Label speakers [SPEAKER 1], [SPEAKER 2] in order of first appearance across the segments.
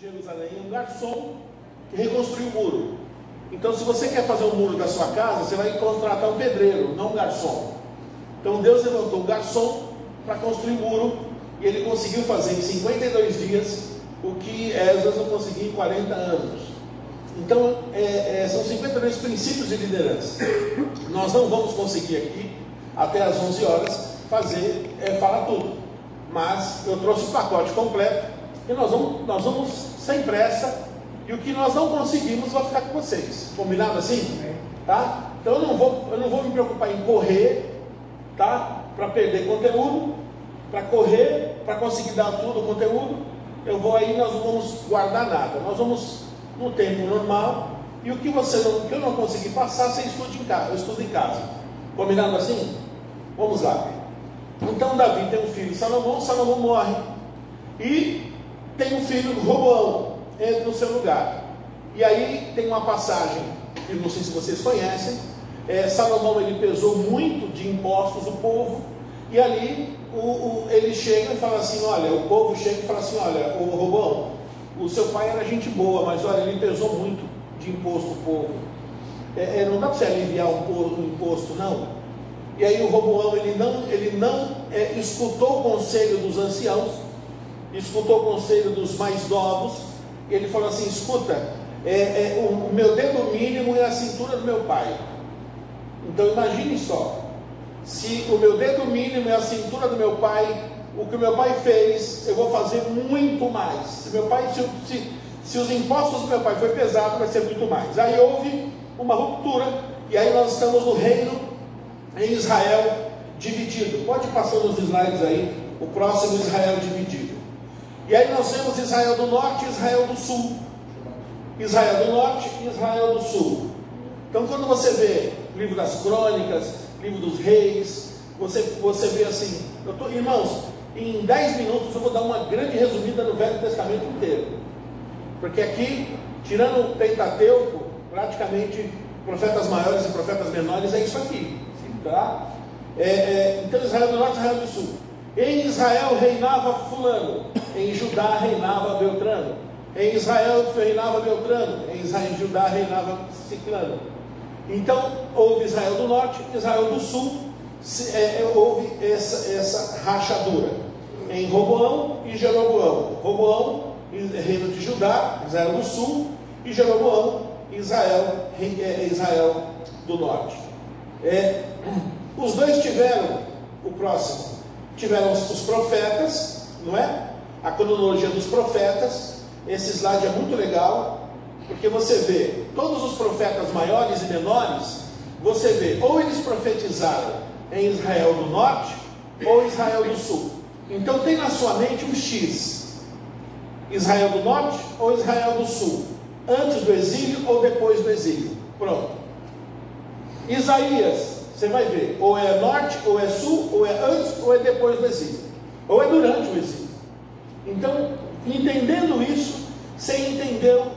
[SPEAKER 1] Jerusalém, um garçom que reconstruiu o muro. Então, se você quer fazer um muro da sua casa, você vai contratar um pedreiro, não um garçom. Então, Deus levantou um garçom para construir o muro, e ele conseguiu fazer em 52 dias o que Esdras não conseguiu em 40 anos. Então, são 52 princípios de liderança. Nós não vamos conseguir aqui, até às 11 horas, falar tudo. Mas eu trouxe o pacote completo, e nós vamos sem pressa, e o que nós não conseguimos vai ficar com vocês. Combinado assim? Tá? Então eu não vou me preocupar em correr, tá? Para perder conteúdo, para correr, para conseguir dar tudo o conteúdo. Nós não vamos guardar nada. Nós vamos no tempo normal, e o que eu não conseguir passar, você estuda em casa. Eu estudo em casa. Combinado assim? Vamos lá. Então Davi tem um filho, Salomão morre, e tem um filho, Roboão, entra no seu lugar. E aí tem uma passagem, eu não sei se vocês conhecem, Salomão, ele pesou muito de impostos o povo, e ali ele chega e fala assim, olha, o povo chega e fala assim, olha, o Roboão, o seu pai era gente boa, mas olha, ele pesou muito de imposto o povo, não dá para você aliviar o imposto, não. E aí o Roboão, ele não escutou o conselho dos anciãos, escutou o conselho dos mais novos, e ele falou assim, escuta, o meu dedo mínimo é a cintura do meu pai. Então imagine só, se o meu dedo mínimo é a cintura do meu pai, o que o meu pai fez, eu vou fazer muito mais. Se os impostos do meu pai foi pesado, vai ser muito mais. Aí houve uma ruptura, e aí nós estamos no reino em Israel dividido. Pode passar nos slides aí, o próximo Israel dividido. E aí nós temos Israel do norte e Israel do sul. Irisrael do norte e Israel do sul. Então quando você vê o livro das crônicas, livro dos reis, você vê assim, irmãos, em 10 minutos eu vou dar uma grande resumida no Velho Testamento inteiro. Porque aqui, tirando o Pentateuco, praticamente profetas maiores e profetas menores, é isso aqui. Tá? Então Israel do norte e Israel do sul. Em Israel reinava fulano, em Judá reinava Beltrano, em Israel reinava Beltrano, em Judá reinava Ciclano. Então houve Israel do norte, Israel do sul, houve essa rachadura em Roboão e Jeroboão. Roboão, reino de Judá, Israel do sul, e Jeroboão, Israel do norte. Os dois tiveram, tiveram os profetas, não é? A cronologia dos profetas. Esse slide é muito legal, porque você vê todos os profetas maiores e menores, você vê, ou eles profetizaram em Israel do norte, ou Israel do sul. Então tem na sua mente um X, Israel do norte ou Israel do sul, antes do exílio ou depois do exílio. Pronto. Isaías, você vai ver, ou é norte, ou é sul, ou é antes, ou é depois do exílio, ou é durante o exílio. Então, entendendo isso, você entendeu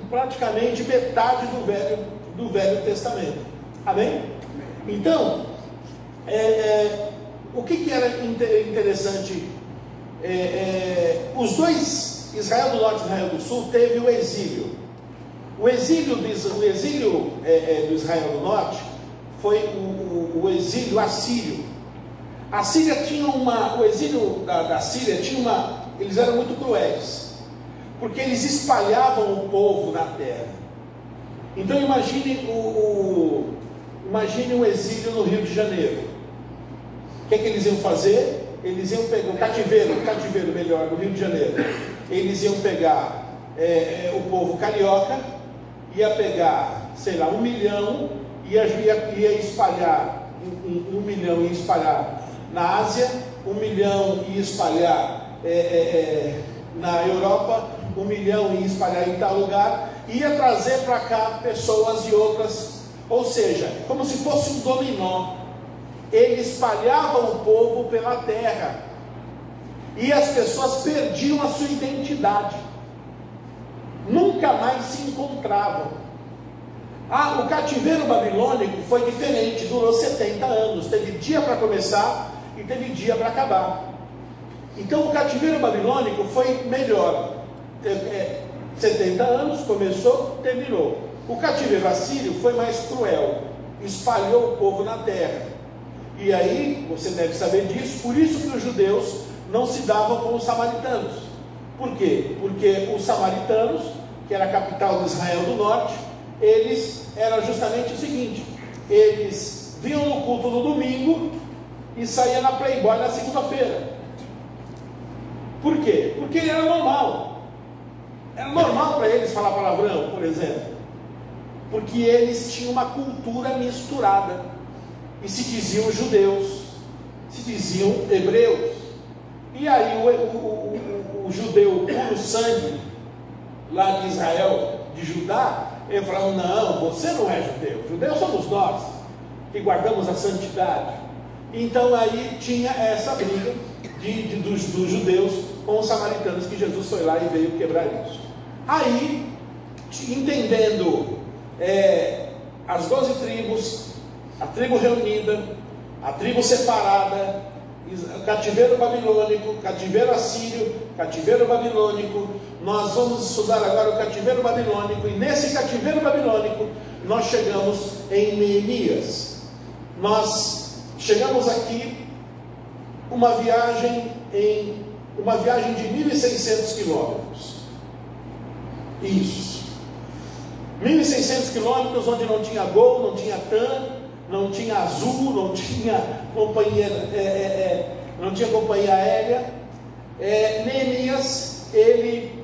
[SPEAKER 1] praticamente metade do Velho Testamento. Amém? Então, o que era interessante? Os dois, Israel do norte e Israel do sul, teve o exílio. O exílio do Israel do norte foi o exílio assírio. A Síria tinha o exílio da Síria tinha eles eram muito cruéis, porque eles espalhavam o povo na terra. Então imagine o exílio no Rio de Janeiro. O que eles iam fazer? Eles iam pegar o cativeiro melhor do Rio de Janeiro. Eles iam pegar o povo carioca, ia pegar, sei lá, 1 milhão, ia espalhar, 1 milhão ia espalhar na Ásia, 1 milhão ia espalhar na Europa, 1 milhão ia espalhar em tal lugar, ia trazer para cá pessoas de outras, ou seja, como se fosse um dominó. Ele espalhava o povo pela terra, e as pessoas perdiam a sua identidade, nunca mais se encontravam. O cativeiro babilônico foi diferente, durou 70 anos, teve dia para começar e teve dia para acabar. Então o cativeiro babilônico foi melhor. 70 anos, começou, terminou. O cativeiro assírio foi mais cruel, espalhou o povo na terra. E aí, você deve saber disso, por isso que os judeus não se davam com os samaritanos. Por quê? Porque os samaritanos, que era a capital de Israel do Norte, eles eram justamente o seguinte: eles vinham no culto no domingo e saíam na Playboy na segunda-feira. Por quê? Porque era normal. Era normal para eles falar palavrão, por exemplo. Porque eles tinham uma cultura misturada. E se diziam judeus, se diziam hebreus. E aí o judeu puro sangue, lá de Israel, de Judá, ele falava: não, você não é judeu. Judeus somos nós, que guardamos a santidade. Então aí tinha essa briga dos judeus com os samaritanos, que Jesus foi lá e veio quebrar isso. Aí, entendendo as 12 tribos, a tribo reunida, a tribo separada, o cativeiro babilônico, cativeiro assírio, cativeiro babilônico, nós vamos estudar agora o cativeiro babilônico, e nesse cativeiro babilônico nós chegamos em Neemias. Nós chegamos aqui uma viagem de 1.600 quilômetros. Isso. 1.600 quilômetros, onde não tinha Gol, não tinha TAM, não tinha Azul, não tinha companhia, aérea. Neemias, ele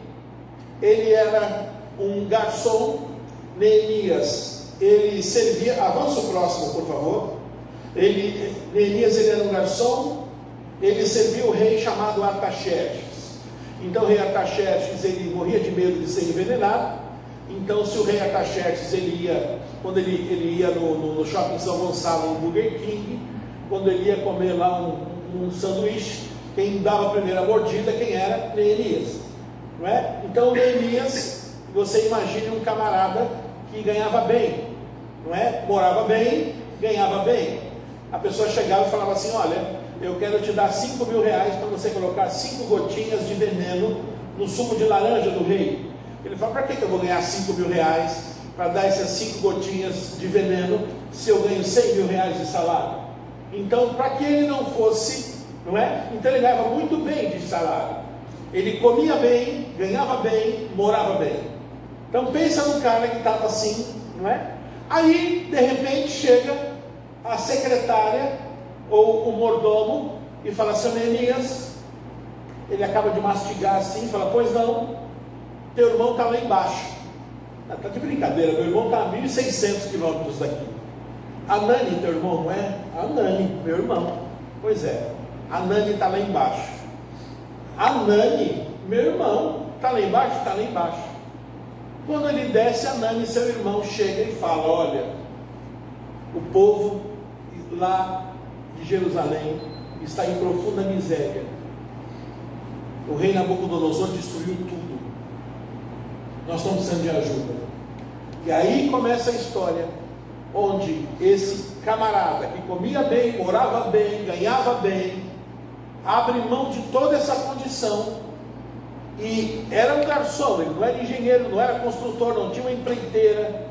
[SPEAKER 1] era um garçom. Neemias, ele servia. Avança o próximo, por favor. Neemias, ele era um garçom. Ele servia o rei chamado Artaxerxes. Então o rei Artaxerxes, ele morria de medo de ser envenenado. Então, se o rei Artaxerxes, quando ele ia no shopping São Gonçalo, no Burger King, quando ele ia comer lá um sanduíche, quem dava a primeira mordida, quem era? Neemias, não é? Então Neemias, você imagine um camarada que ganhava bem, não é? Morava bem, ganhava bem. A pessoa chegava e falava assim: olha, eu quero te dar 5 mil reais para você colocar 5 gotinhas de veneno no suco de laranja do rei. Ele fala: para que eu vou ganhar 5 mil reais para dar essas 5 gotinhas de veneno, se eu ganho 100 mil reais de salário? Então, para que ele não fosse, não é? Então ele ganhava muito bem de salário. Ele comia bem, ganhava bem, morava bem. Então pensa num cara que estava assim, não é? Aí, de repente, chega a secretária ou o mordomo e fala: seu Neemias, ele acaba de mastigar assim, fala: pois não, teu irmão está lá embaixo. Está de brincadeira, meu irmão está a 1.600 quilômetros daqui. Anani, teu irmão, não é? Anani, meu irmão. Pois é, Anani está lá embaixo. Anani, meu irmão, está lá embaixo? Está lá embaixo. Quando ele desce, Anani, seu irmão, chega e fala: olha, o povo lá de Jerusalém está em profunda miséria. O rei Nabucodonosor destruiu tudo. Nós estamos precisando de ajuda. E aí começa a história, onde esse camarada que comia bem, morava bem, ganhava bem, abre mão de toda essa condição, e era um garçom, ele não era engenheiro, não era construtor, não tinha uma empreiteira,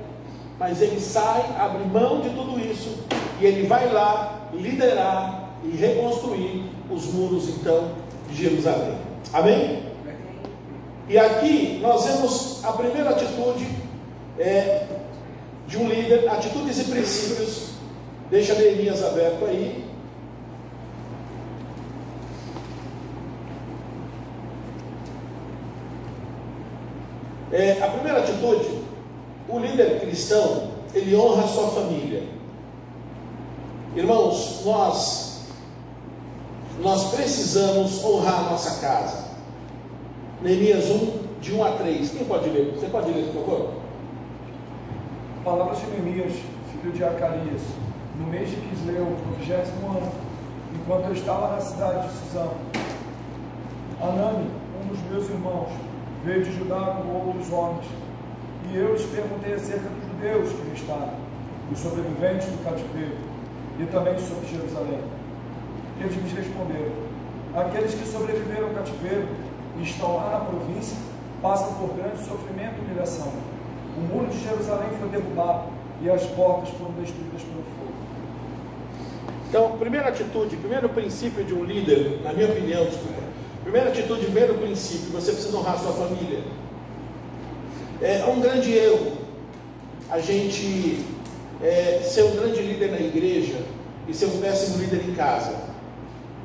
[SPEAKER 1] mas ele sai, abre mão de tudo isso, e ele vai lá liderar e reconstruir os muros, então, de Jerusalém. Amém? E aqui nós vemos a primeira atitude de um líder, atitudes e princípios. Deixa Neemias aberto aí. A primeira atitude, o líder cristão, ele honra a sua família. Irmãos, nós precisamos honrar a nossa casa. Neemias 1, de 1 a 3. Quem pode ler? Você pode ler, por favor?
[SPEAKER 2] Palavras de Neemias, filho de Acarias, no mês de Quisleu, no 20º ano, enquanto eu estava na cidade de Suzã. Anani, um dos meus irmãos, veio de Judá com outros homens, e eu lhes perguntei acerca dos judeus que me estavam, os sobreviventes do cativeiro, e também sobre Jerusalém. Eles me responderam: aqueles que sobreviveram ao cativeiro e estão lá na província, passa por grande sofrimento e humilhação. O muro de Jerusalém foi derrubado e as portas foram destruídas pelo fogo.
[SPEAKER 1] Então, primeira atitude, primeiro princípio de um líder, na minha opinião, primeira atitude, primeiro princípio, você precisa honrar sua família. É um grande erro a gente ser um grande líder na igreja e ser um péssimo líder em casa.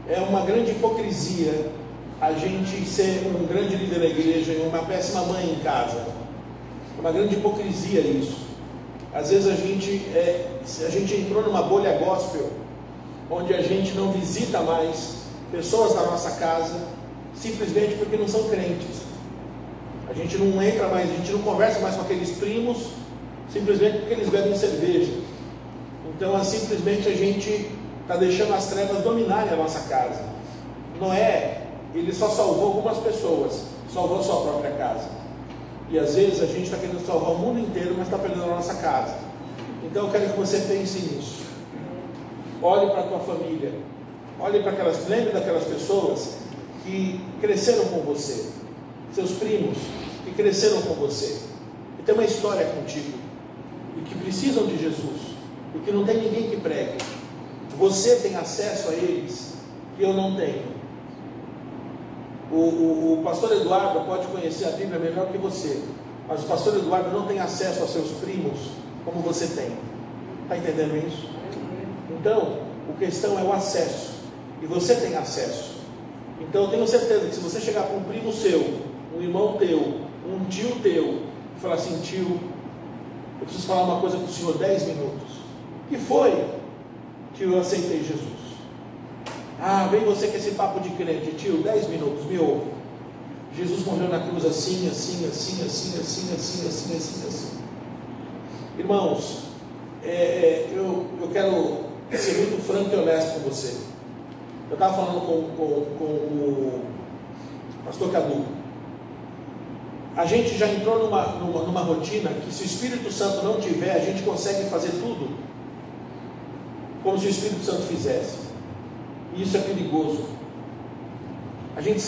[SPEAKER 1] É uma grande hipocrisia a gente ser um grande líder na igreja e uma péssima mãe em casa. É uma grande hipocrisia isso. Às vezes a gente entrou numa bolha gospel, onde a gente não visita mais pessoas da nossa casa, simplesmente porque não são crentes. A gente não entra mais, a gente não conversa mais com aqueles primos, simplesmente porque eles bebem cerveja. Então, simplesmente a gente está deixando as trevas dominarem a nossa casa. Noé, ele só salvou algumas pessoas, salvou a sua própria casa. E às vezes a gente está querendo salvar o mundo inteiro, mas está perdendo a nossa casa. Então eu quero que você pense nisso. Olhe para a tua família, olhe para aquelas, lembre daquelas pessoas que cresceram com você, seus primos que cresceram com você, que tem uma história contigo, e que precisam de Jesus, e que não tem ninguém que pregue. Você tem acesso a eles, que eu não tenho. O pastor Eduardo pode conhecer a Bíblia melhor que você, mas o pastor Eduardo não tem acesso aos seus primos como você tem. Está entendendo isso? Então, a questão é o acesso, e você tem acesso. Então eu tenho certeza que se você chegar para um primo seu, um irmão teu, um tio teu, e falar assim: tio, eu preciso falar uma coisa com o senhor, 10 minutos. Que foi? Tio, eu aceitei Jesus. Ah, vem você com esse papo de crente. Tio, 10 minutos, me ouve. Jesus morreu na cruz assim, assim, assim, assim, assim, assim, assim, assim, assim. Irmãos, eu quero ser muito franco e honesto com você. Eu estava falando com o pastor Cadu. A gente já entrou numa rotina que, se o Espírito Santo não tiver, a gente consegue fazer tudo como se o Espírito Santo fizesse. E isso é perigoso. A gente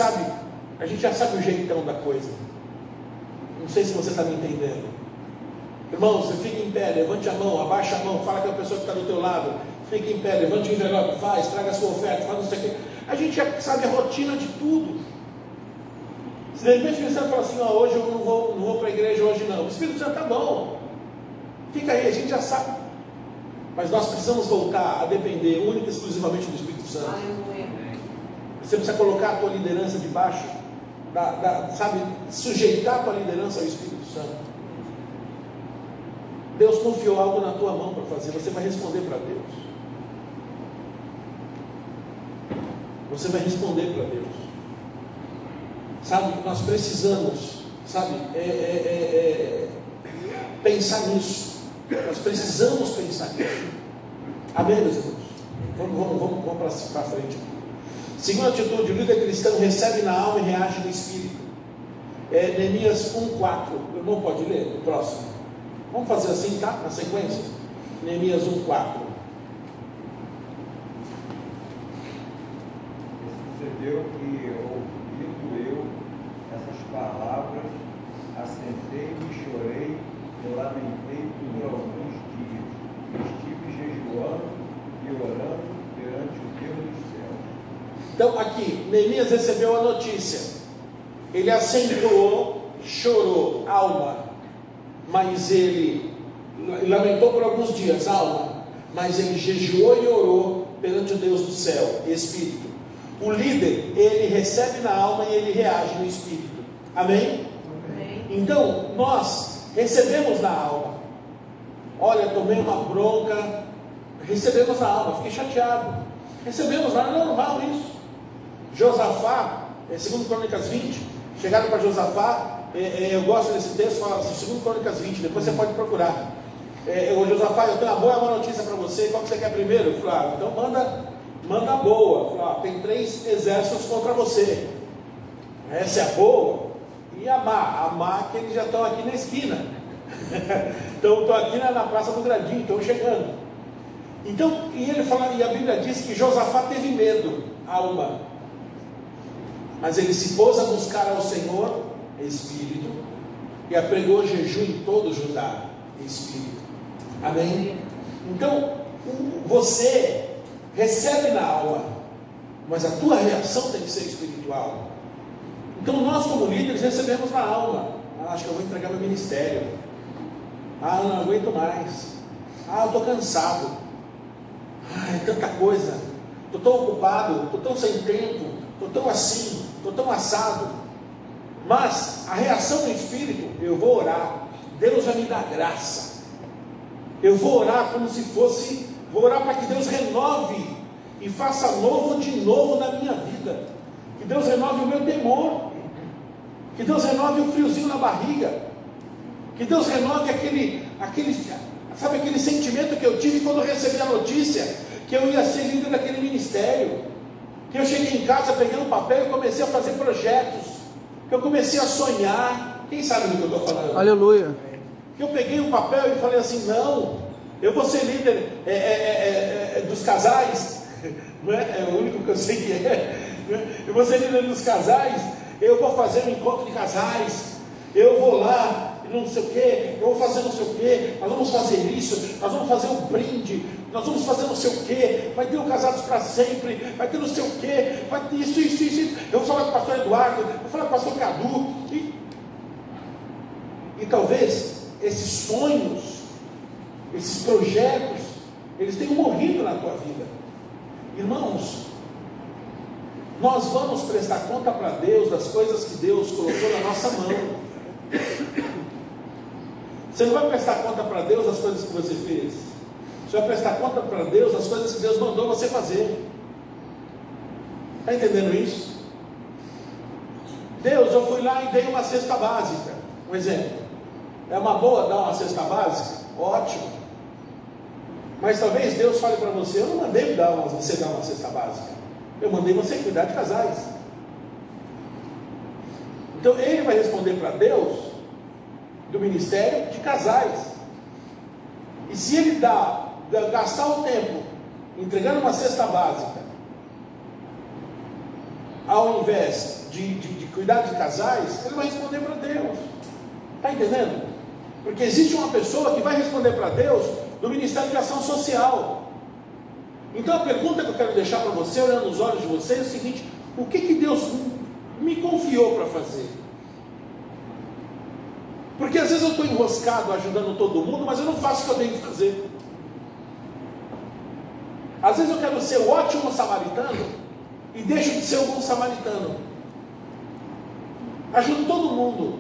[SPEAKER 1] já sabe o jeitão da coisa. Não sei se você está me entendendo. Irmãos, você fica em pé, levante a mão, abaixa a mão, fala com a pessoa que está do teu lado, fica em pé, levante o envelope, faz, traga a sua oferta, faz não sei o quê. A gente já sabe a rotina de tudo. Se de repente o Espírito Santo fala assim: ó, hoje eu não vou para a igreja hoje não. O Espírito Santo está bom. Fica aí, a gente já sabe. Mas nós precisamos voltar a depender única e exclusivamente do Espírito Santo. Você precisa colocar a tua liderança debaixo, sabe, sujeitar a tua liderança ao Espírito Santo. Deus confiou algo na tua mão para fazer, você vai responder para Deus. Você vai responder para Deus. Sabe, nós precisamos, sabe, pensar nisso. Nós precisamos pensar nisso. Amém, meus irmãos? Vamos para frente. Segunda atitude: o líder cristão recebe na alma e reage no espírito. Neemias 1:4. O irmão pode ler? O próximo. Vamos fazer assim, tá? Na sequência. Neemias 1:4.
[SPEAKER 3] Sucedeu que, ouvindo eu essas palavras, assentei-me e chorei, eu lamentei por alguns dias. Estive jejuando e orando perante o Deus dos céus.
[SPEAKER 1] Então aqui, Neemias recebeu a notícia. Ele assentou, chorou, alma. Mas ele lamentou por alguns dias, alma. Mas ele jejuou e orou perante o Deus do céu, espírito. O líder, ele recebe na alma e ele reage no espírito. Amém? Amém. Então, nós recebemos na alma. Olha, tomei uma bronca. Recebemos na alma, fiquei chateado. Recebemos na alma, é normal isso. Josafá, 2 Crônicas 20, chegaram para Josafá. Eu gosto desse texto, fala assim, 2 Crônicas 20, depois você pode procurar. O Josafá, eu tenho uma boa e uma notícia para você. Qual que você quer primeiro? Eu falei: então manda a boa. Eu falei: tem 3 exércitos contra você. Essa é a boa. E a má, que eles já estão aqui na esquina. Então estou aqui na Praça do Gradinho, estão chegando. Então, e ele fala, e a Bíblia diz que Josafá teve medo, alma. Mas ele se pôs a buscar ao Senhor, espírito, e apregou jejum em todo Judá, espírito. Amém? Então, você recebe na alma, mas a tua reação tem que ser espiritual. Então nós como líderes recebemos na alma. Acho que eu vou entregar meu ministério. Eu não aguento mais. Eu estou cansado. É tanta coisa. Estou tão ocupado, estou tão sem tempo, estou tão assim, estou tão assado. Mas a reação do Espírito, eu vou orar. Deus vai me dar graça. Eu vou orar como se fosse, vou orar para que Deus renove e faça novo de novo na minha vida. Que Deus renove o meu temor. Que Deus renove o friozinho na barriga. Que Deus renove sabe aquele sentimento que eu tive quando eu recebi a notícia que eu ia ser líder daquele ministério. Que eu cheguei em casa, peguei um papel e comecei a fazer projetos. Que eu comecei a sonhar. Quem sabe do que eu estou falando?
[SPEAKER 4] Aleluia.
[SPEAKER 1] Que eu peguei um papel e falei assim, não, eu vou ser líder dos casais. Não é o único que eu sei que é. Eu vou ser líder dos casais. Eu vou fazer um encontro de casais. Eu vou lá, não sei o que, eu vou fazer não sei o que, nós vamos fazer isso, nós vamos fazer um brinde, nós vamos fazer não sei o que, vai ter o Casados para Sempre, vai ter não sei o que, vai ter isso. Eu vou falar com o pastor Eduardo, eu vou falar com o pastor Cadu. E talvez esses sonhos, esses projetos, eles tenham morrido na tua vida. Irmãos, nós vamos prestar conta para Deus das coisas que Deus colocou na nossa mão. Você não vai prestar conta para Deus das coisas que você fez. Você vai prestar conta para Deus das coisas que Deus mandou você fazer. Está entendendo isso? Deus, eu fui lá e dei uma cesta básica. Um exemplo. É uma boa dar uma cesta básica? Ótimo. Mas talvez Deus fale para você, eu não mandei você dar uma cesta básica. Eu mandei você cuidar de casais. Então ele vai responder para Deus do ministério de casais. E se ele gastar o tempo entregando uma cesta básica, ao invés de cuidar de casais, ele vai responder para Deus. Está entendendo? Porque existe uma pessoa que vai responder para Deus do Ministério de Ação Social. Então a pergunta que eu quero deixar para você, olhando nos olhos de vocês, é o seguinte: o que Deus me confiou para fazer? Porque às vezes eu estou enroscado ajudando todo mundo, mas eu não faço o que eu tenho que fazer. Às vezes eu quero ser o ótimo samaritano e deixo de ser o bom samaritano. Ajudo todo mundo.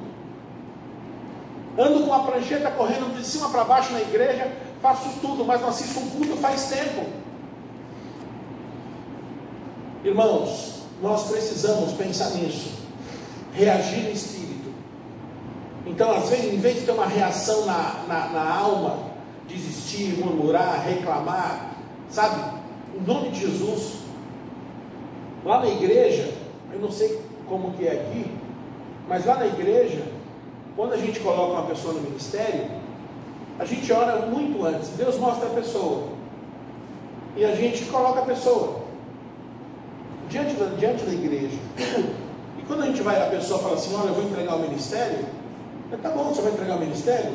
[SPEAKER 1] Ando com a prancheta correndo de cima para baixo na igreja, faço tudo, mas não assisto um culto faz tempo. Irmãos, nós precisamos pensar nisso, reagir no espírito. Então, às vezes, em vez de ter uma reação na alma, desistir, murmurar, reclamar, sabe, em nome de Jesus, lá na igreja, eu não sei como que é aqui, mas lá na igreja, quando a gente coloca uma pessoa no ministério, a gente ora muito antes. Deus mostra a pessoa e a gente coloca a pessoa diante da igreja. E quando a pessoa fala assim, olha, eu vou entregar o ministério, tá bom, você vai entregar o ministério?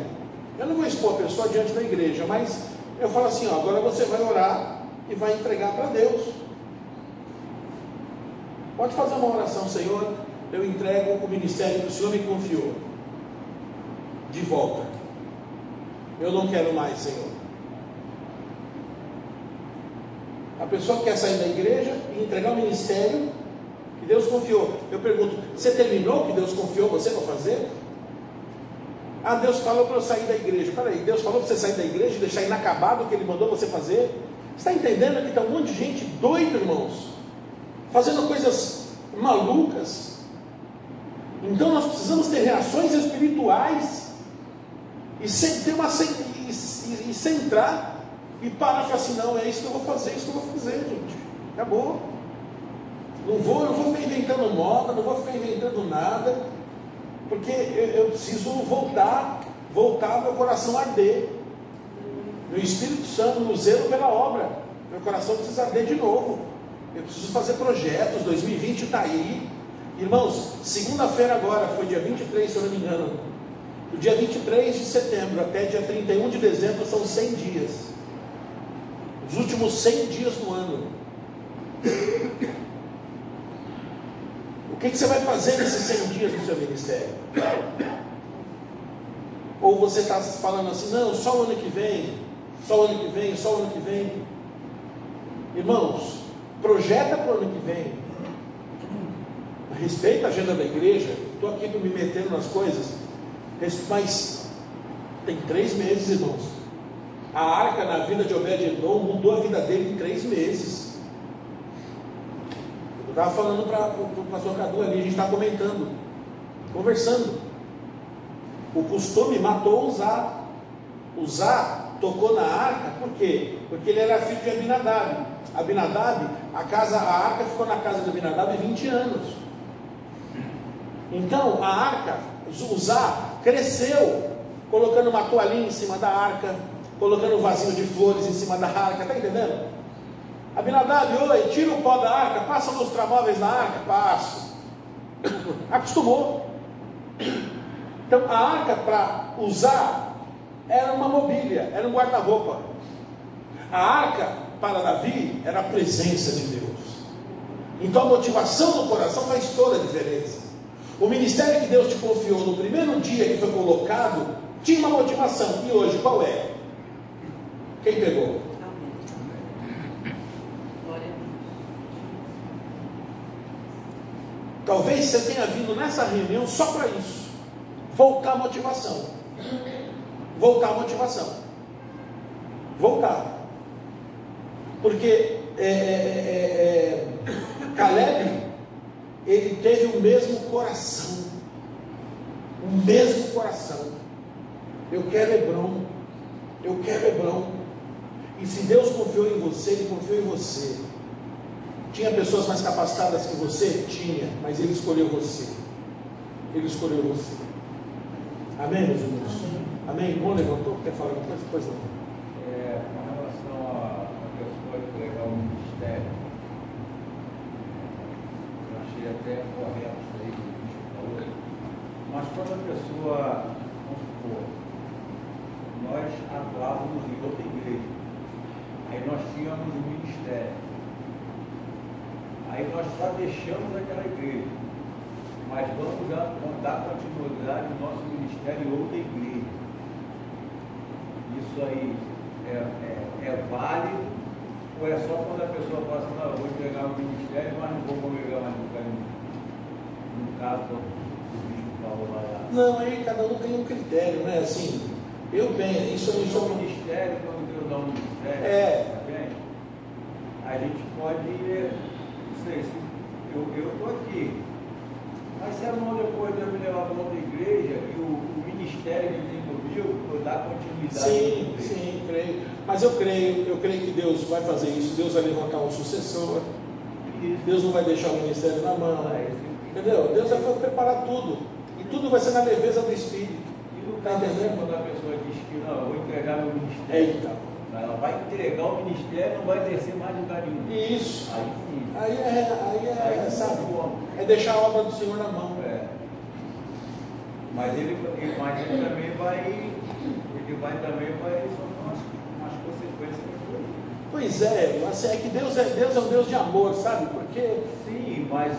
[SPEAKER 1] Eu não vou expor a pessoa diante da igreja, mas eu falo assim, ó, agora você vai orar e vai entregar para Deus. Pode fazer uma oração, Senhor, eu entrego o ministério que o Senhor me confiou de volta. Eu não quero mais, Senhor. A pessoa que quer sair da igreja e entregar o ministério que Deus confiou. Eu pergunto, você terminou o que Deus confiou você para fazer? Deus falou para eu sair da igreja. Peraí, Deus falou para você sair da igreja e deixar inacabado o que Ele mandou você fazer? Você está entendendo que está um monte de gente doida, irmãos, fazendo coisas malucas. Então nós precisamos ter reações espirituais e centrar e parar e falar assim, não, é isso que eu vou fazer, gente. Acabou. Eu não vou ficar inventando moda, não vou ficar inventando nada, porque eu preciso voltar meu coração a arder. Meu Espírito Santo, no zelo pela obra, meu coração precisa arder de novo. Eu preciso fazer projetos. 2020 está aí, Irmãos, segunda-feira agora, foi dia 23, se eu não me engano. Do dia 23 de setembro até dia 31 de dezembro são 100 dias. Os últimos 100 dias do ano. O que você vai fazer nesses 100 dias no seu ministério? Ou você está falando assim, não, só o ano que vem, só o ano que vem, só o ano que vem. Irmãos, projeta para o ano que vem. Respeita a agenda da igreja. Estou aqui para me meter nas coisas, mas tem 3 meses, irmãos. A arca na vida de Obed-Edom mudou a vida dele em 3 meses. Eu estava falando para o pastor Cadu ali, a gente estava comentando, conversando. O costume matou Uzá. Uzá tocou na arca, por quê? Porque ele era filho de Abinadab. Abinadab, a arca ficou na casa de Abinadab 20 anos. Então a arca, Uzá, cresceu, colocando uma toalhinha em cima da arca, colocando um vasinho de flores em cima da arca, está entendendo? Abinadab, oi, tira o pó da arca, passa os tramóveis na arca, passo. Acostumou. Então a arca para usar era uma mobília, era um guarda-roupa. A arca para Davi era a presença de Deus. Então a motivação do coração faz toda a diferença. O ministério que Deus te confiou no primeiro dia que foi colocado tinha uma motivação. E hoje qual é? Quem pegou? Talvez você tenha vindo nessa reunião só para isso. Voltar a motivação. Voltar a motivação. Voltar. Porque Caleb, ele teve o mesmo coração. O mesmo coração. Eu quero Hebrom. Eu quero Hebrom. E se Deus confiou em você, Ele confiou em você. Tinha pessoas mais capacitadas que você? Tinha, mas Ele escolheu você. Ele escolheu você. Amém, meus irmãos? Amém? Irmão, levantou? Quer falar alguma coisa? Pois não.
[SPEAKER 3] Com relação a pessoa entregar o ministério, eu achei até correto isso aí que o bicho falou. Mas quando a pessoa, vamos supor, nós atuávamos em outra igreja, aí nós tínhamos um ministério, aí nós só deixamos aquela igreja, mas vamos dar continuidade no nosso ministério em outra igreja. Isso aí é válido, ou é só quando a pessoa fala assim, não, eu vou entregar o ministério, mas não vou congregar mais no caminho? No caso do bicho falou lá.
[SPEAKER 1] Não, aí cada um tem um critério, né? Assim, isso é
[SPEAKER 3] um ministério, quando Deus dá um ministério, tá bem? A gente pode, não sei, eu estou aqui, mas se a mão depois de eu me levar para outra igreja e o ministério que desenvolveu, eu dar continuidade.
[SPEAKER 1] Sim, creio. Mas eu creio que Deus vai fazer isso. Deus vai levantar um sucessor. Isso. Deus não vai deixar o ministério na mão. Entendeu? Deus vai preparar tudo. E tudo vai ser na leveza do Espírito.
[SPEAKER 3] E no caso assim, quando a pessoa diz que não, eu vou entregar meu ministério.
[SPEAKER 1] Eita.
[SPEAKER 3] Ela vai entregar o ministério, não vai exercer mais lugar nenhum.
[SPEAKER 1] Isso.
[SPEAKER 3] Aí sim.
[SPEAKER 1] Aí sabe? É deixar a obra do Senhor na mão.
[SPEAKER 3] Mas ele também vai sofrer umas consequências.
[SPEAKER 1] Pois é, assim, é que Deus é um Deus de amor, sabe? Porque...
[SPEAKER 3] Sim, mas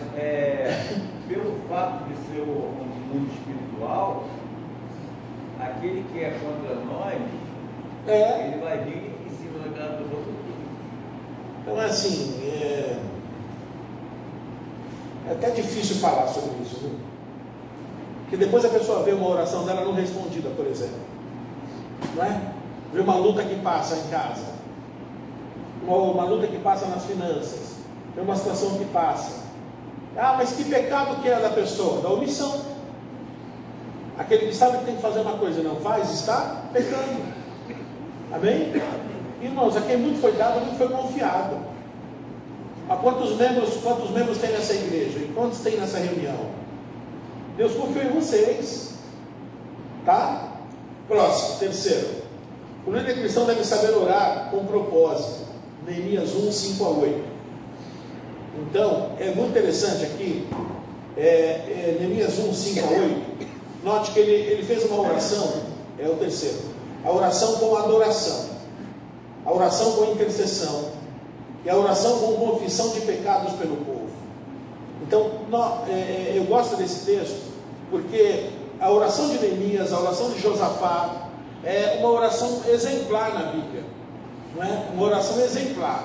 [SPEAKER 3] pelo fato de ser um mundo espiritual, aquele que é contra nós, ele vai vir em cima daquela pessoa.
[SPEAKER 1] Então, assim, é até difícil falar sobre isso, viu? Porque depois a pessoa vê uma oração dela não respondida, por exemplo. Não é? Vê uma luta que passa em casa, uma luta que passa nas finanças, vê uma situação que passa. Ah, mas que pecado que é da pessoa? Da omissão. Aquele que sabe que tem que fazer uma coisa e não faz, está pecando. Amém? Irmãos, a quem muito foi dado, muito foi confiado. A quantos membros tem nessa igreja? E quantos tem nessa reunião? Deus confiou em vocês. Tá? Próximo, terceiro. O líder cristão deve saber orar com propósito. Neemias 1, 5 a 8. Então, é muito interessante aqui. Neemias 1, 5 a 8, note que ele fez uma oração, é o terceiro, a oração com adoração, a oração com intercessão, e a oração com confissão de pecados pelo povo. Então, eu gosto desse texto, porque a oração de Neemias, a oração de Josafá, é uma oração exemplar na Bíblia, não é? Uma oração exemplar,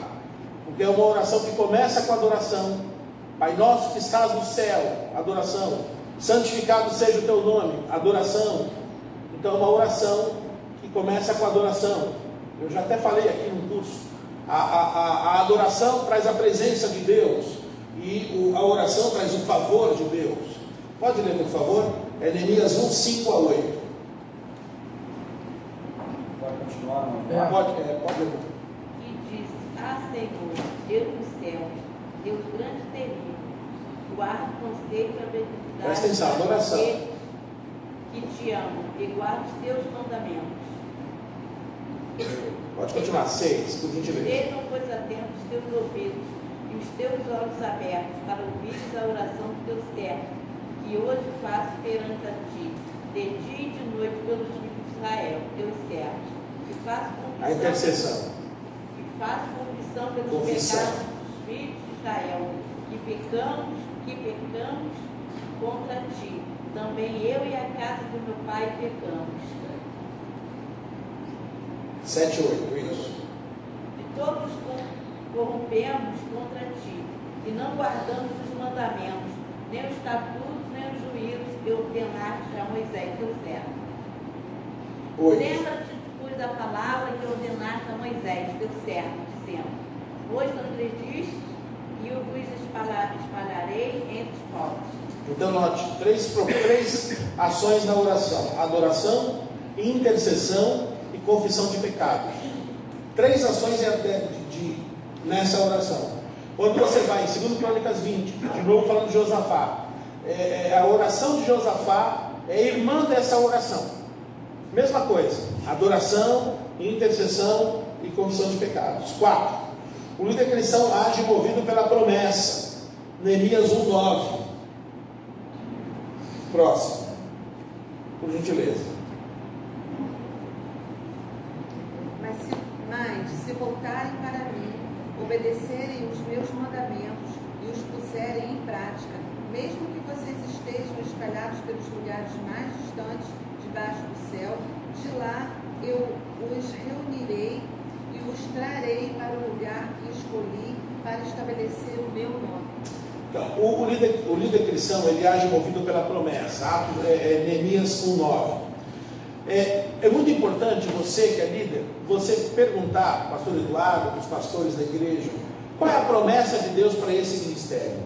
[SPEAKER 1] porque é uma oração que começa com adoração. Pai nosso que estás no céu, adoração. Santificado seja o teu nome, adoração. Então é uma oração que começa com adoração. Eu já até falei aqui no curso, a adoração traz a presença de Deus, e a oração traz o favor de Deus. Pode ler, por favor? É Neemias 1, 5 a 8.
[SPEAKER 2] Vai continuar, não?
[SPEAKER 1] Pode ler.
[SPEAKER 4] E disse: Senhor, Deus dos céus, Deus grande e terrível, guarda o conselho e a benignidade
[SPEAKER 1] Presta atenção, adoração.
[SPEAKER 4] que te amam e guarda os teus mandamentos.
[SPEAKER 1] Pode continuar, 6, por gentileza.
[SPEAKER 4] Estejam, pois, atentos os teus ouvidos e os teus olhos abertos para ouvires a oração do teu servo, que hoje faço perante a ti, de dia e de noite pelos filhos de Israel, teus servos, e faço
[SPEAKER 1] A intercessão.
[SPEAKER 4] confissão pelos
[SPEAKER 1] Confissão.
[SPEAKER 4] pecados dos filhos de Israel, que pecamos contra ti. Também eu e a casa do meu pai pecamos.
[SPEAKER 1] 7, 8, isso.
[SPEAKER 4] De todos corrompemos contra ti, e não guardamos os mandamentos, nem os estatutos, nem os juízos que ordenaste a Moisés, teu servo.
[SPEAKER 1] 8.
[SPEAKER 4] Lembra-te, pois, da palavra que ordenaste a Moisés, teu servo, dizendo: Pois transgrediste, e eu vos espalharei entre os povos.
[SPEAKER 1] Então note, três ações na oração: adoração, intercessão e confissão de pecados. 3 ações nessa oração. Quando você vai em 2 Crônicas 20, de novo falando de Josafá, a oração de Josafá é irmã dessa oração. Mesma coisa: adoração, intercessão e confissão de pecados. 4. O líder cristão age movido pela promessa. Neemias 1, 9. Próximo, por gentileza.
[SPEAKER 5] Mas se voltarem para mim, obedecerem os meus mandamentos e os puserem em prática, mesmo que vocês estejam espalhados pelos lugares mais distantes debaixo do céu, de lá eu os reunirei e os trarei para o lugar que escolhi para estabelecer o meu nome.
[SPEAKER 1] Então, o líder cristão, ele age movido pela promessa. Neemias 1:9. É muito importante você que é líder, você perguntar, pastor Eduardo, para os pastores da igreja, qual é a promessa de Deus para esse ministério?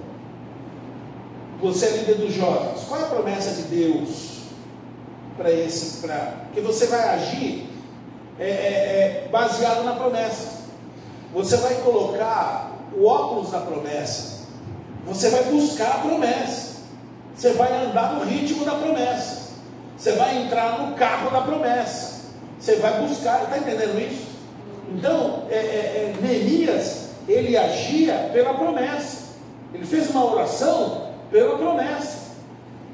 [SPEAKER 1] Você é líder dos jovens, qual é a promessa de Deus que você vai agir baseado na promessa. Você vai colocar o óculos da promessa. Você vai buscar a promessa. Você vai andar no ritmo da promessa. Você vai entrar no carro da promessa. Você vai buscar, está entendendo isso? Então, Neemias, ele agia pela promessa. Ele fez uma oração pela promessa.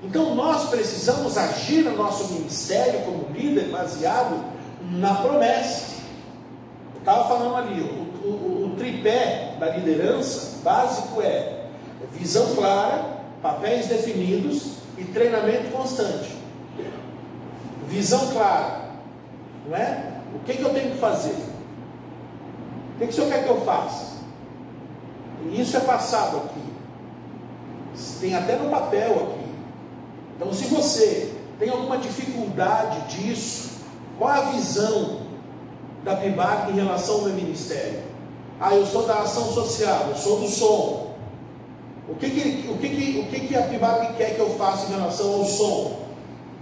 [SPEAKER 1] Então nós precisamos agir no nosso ministério como líder baseado na promessa. Eu estava falando ali, o tripé da liderança básico é visão clara, papéis definidos e treinamento constante. Visão clara, não é? O que eu tenho que fazer? O que o senhor quer que eu faça? E isso é passado aqui. Tem até no papel aqui. Então, se você tem alguma dificuldade disso, qual é a visão da PIBAC em relação ao meu ministério? Eu sou da ação social, eu sou do som. O que a PIBAC quer que eu faça em relação ao som?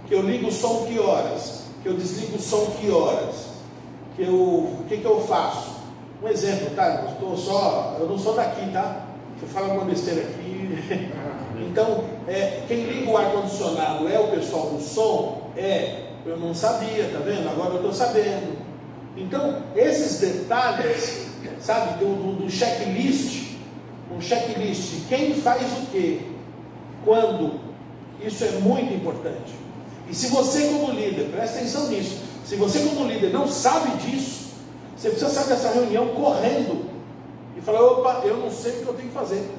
[SPEAKER 1] Que eu ligo o som que horas? Que eu desligo o som que horas? O que eu faço? Um exemplo, tá? Eu não sou daqui, tá? Se eu falo alguma besteira aqui. Então, quem liga o ar-condicionado é o pessoal do som? Eu não sabia, tá vendo? Agora eu estou sabendo. Então, esses detalhes, sabe, do checklist, um checklist de quem faz o quê, quando isso é muito importante. E se você como líder, presta atenção nisso, se você como líder não sabe disso, você precisa sair dessa reunião correndo e falar: opa, eu não sei o que eu tenho que fazer.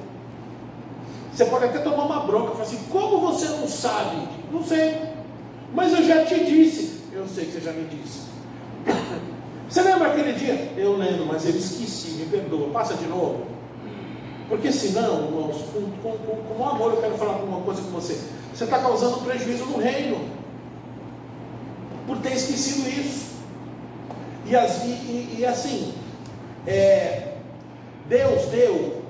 [SPEAKER 1] Você pode até tomar uma bronca, falar assim: como você não sabe? Não sei, mas eu já te disse. Eu sei que você já me disse. Você lembra aquele dia? Eu lembro, mas eu esqueci, me perdoa, passa de novo. Porque senão, irmãos, com amor eu quero falar uma coisa com você. Você está causando prejuízo no reino, por ter esquecido isso. E assim, Deus deu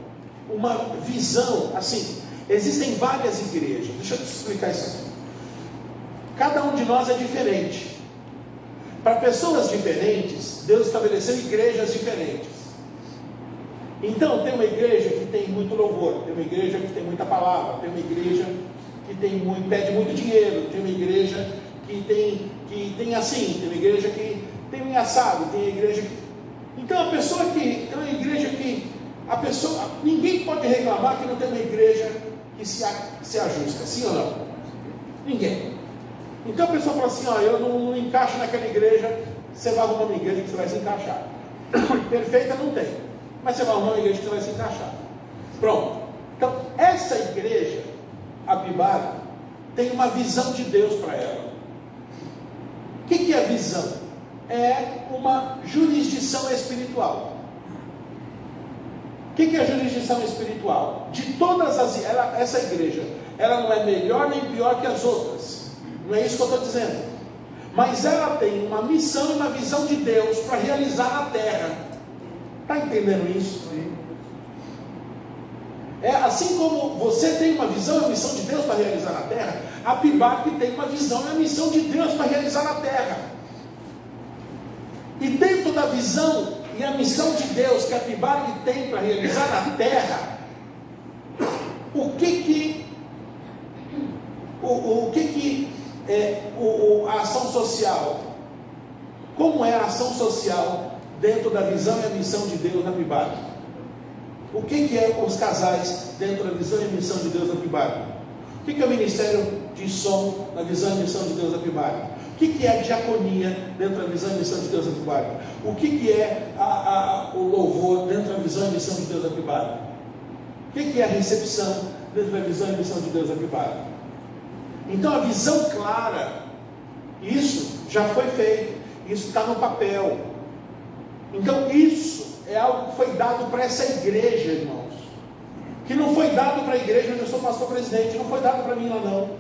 [SPEAKER 1] uma visão, assim, existem várias igrejas. Deixa eu te explicar isso aqui. Cada um de nós é diferente. Para pessoas diferentes, Deus estabeleceu igrejas diferentes. Então, tem uma igreja que tem muito louvor, tem uma igreja que tem muita palavra, tem uma igreja que pede muito dinheiro, tem uma igreja que tem assim, tem uma igreja que tem um assado, tem uma igreja que... Então, tem uma igreja que ninguém pode reclamar que não tem uma igreja que se ajusta, sim ou não? Ninguém. Então a pessoa fala assim: ó, eu não encaixo naquela igreja. Você vai arrumar uma igreja que você vai se encaixar. Perfeita não tem, mas você vai arrumar uma igreja que você vai se encaixar. Pronto. Então essa igreja, a Pibara, tem uma visão de Deus para ela. O que é a visão? É uma jurisdição espiritual. O que é a jurisdição espiritual? De todas essa igreja, ela não é melhor nem pior que as outras. Não é isso que eu estou dizendo. Mas ela tem uma missão e uma visão de Deus para realizar na terra. Está entendendo isso? Sim. Assim como você tem uma visão e uma missão de Deus para realizar na terra, a Pibac tem uma visão e uma missão de Deus para realizar na terra. E dentro da visão e a missão de Deus que a Pibac tem para realizar na terra, a ação social? Como é a ação social dentro da visão e a missão de Deus na Pibac? O que é os casais dentro da visão e a missão de Deus na Pibac? O que é o ministério de som na visão e a missão de Deus na Pibac? O que é a diaconia dentro da visão e missão de Deus na Pibac? O que é o louvor dentro da visão e missão de Deus na Pibac? O que é a recepção dentro da visão e missão de Deus na Pibac? Então a visão clara, isso já foi feito, isso está no papel. Então isso é algo que foi dado para essa igreja, irmãos, que não foi dado para a igreja onde eu sou pastor presidente, não foi dado para mim lá não.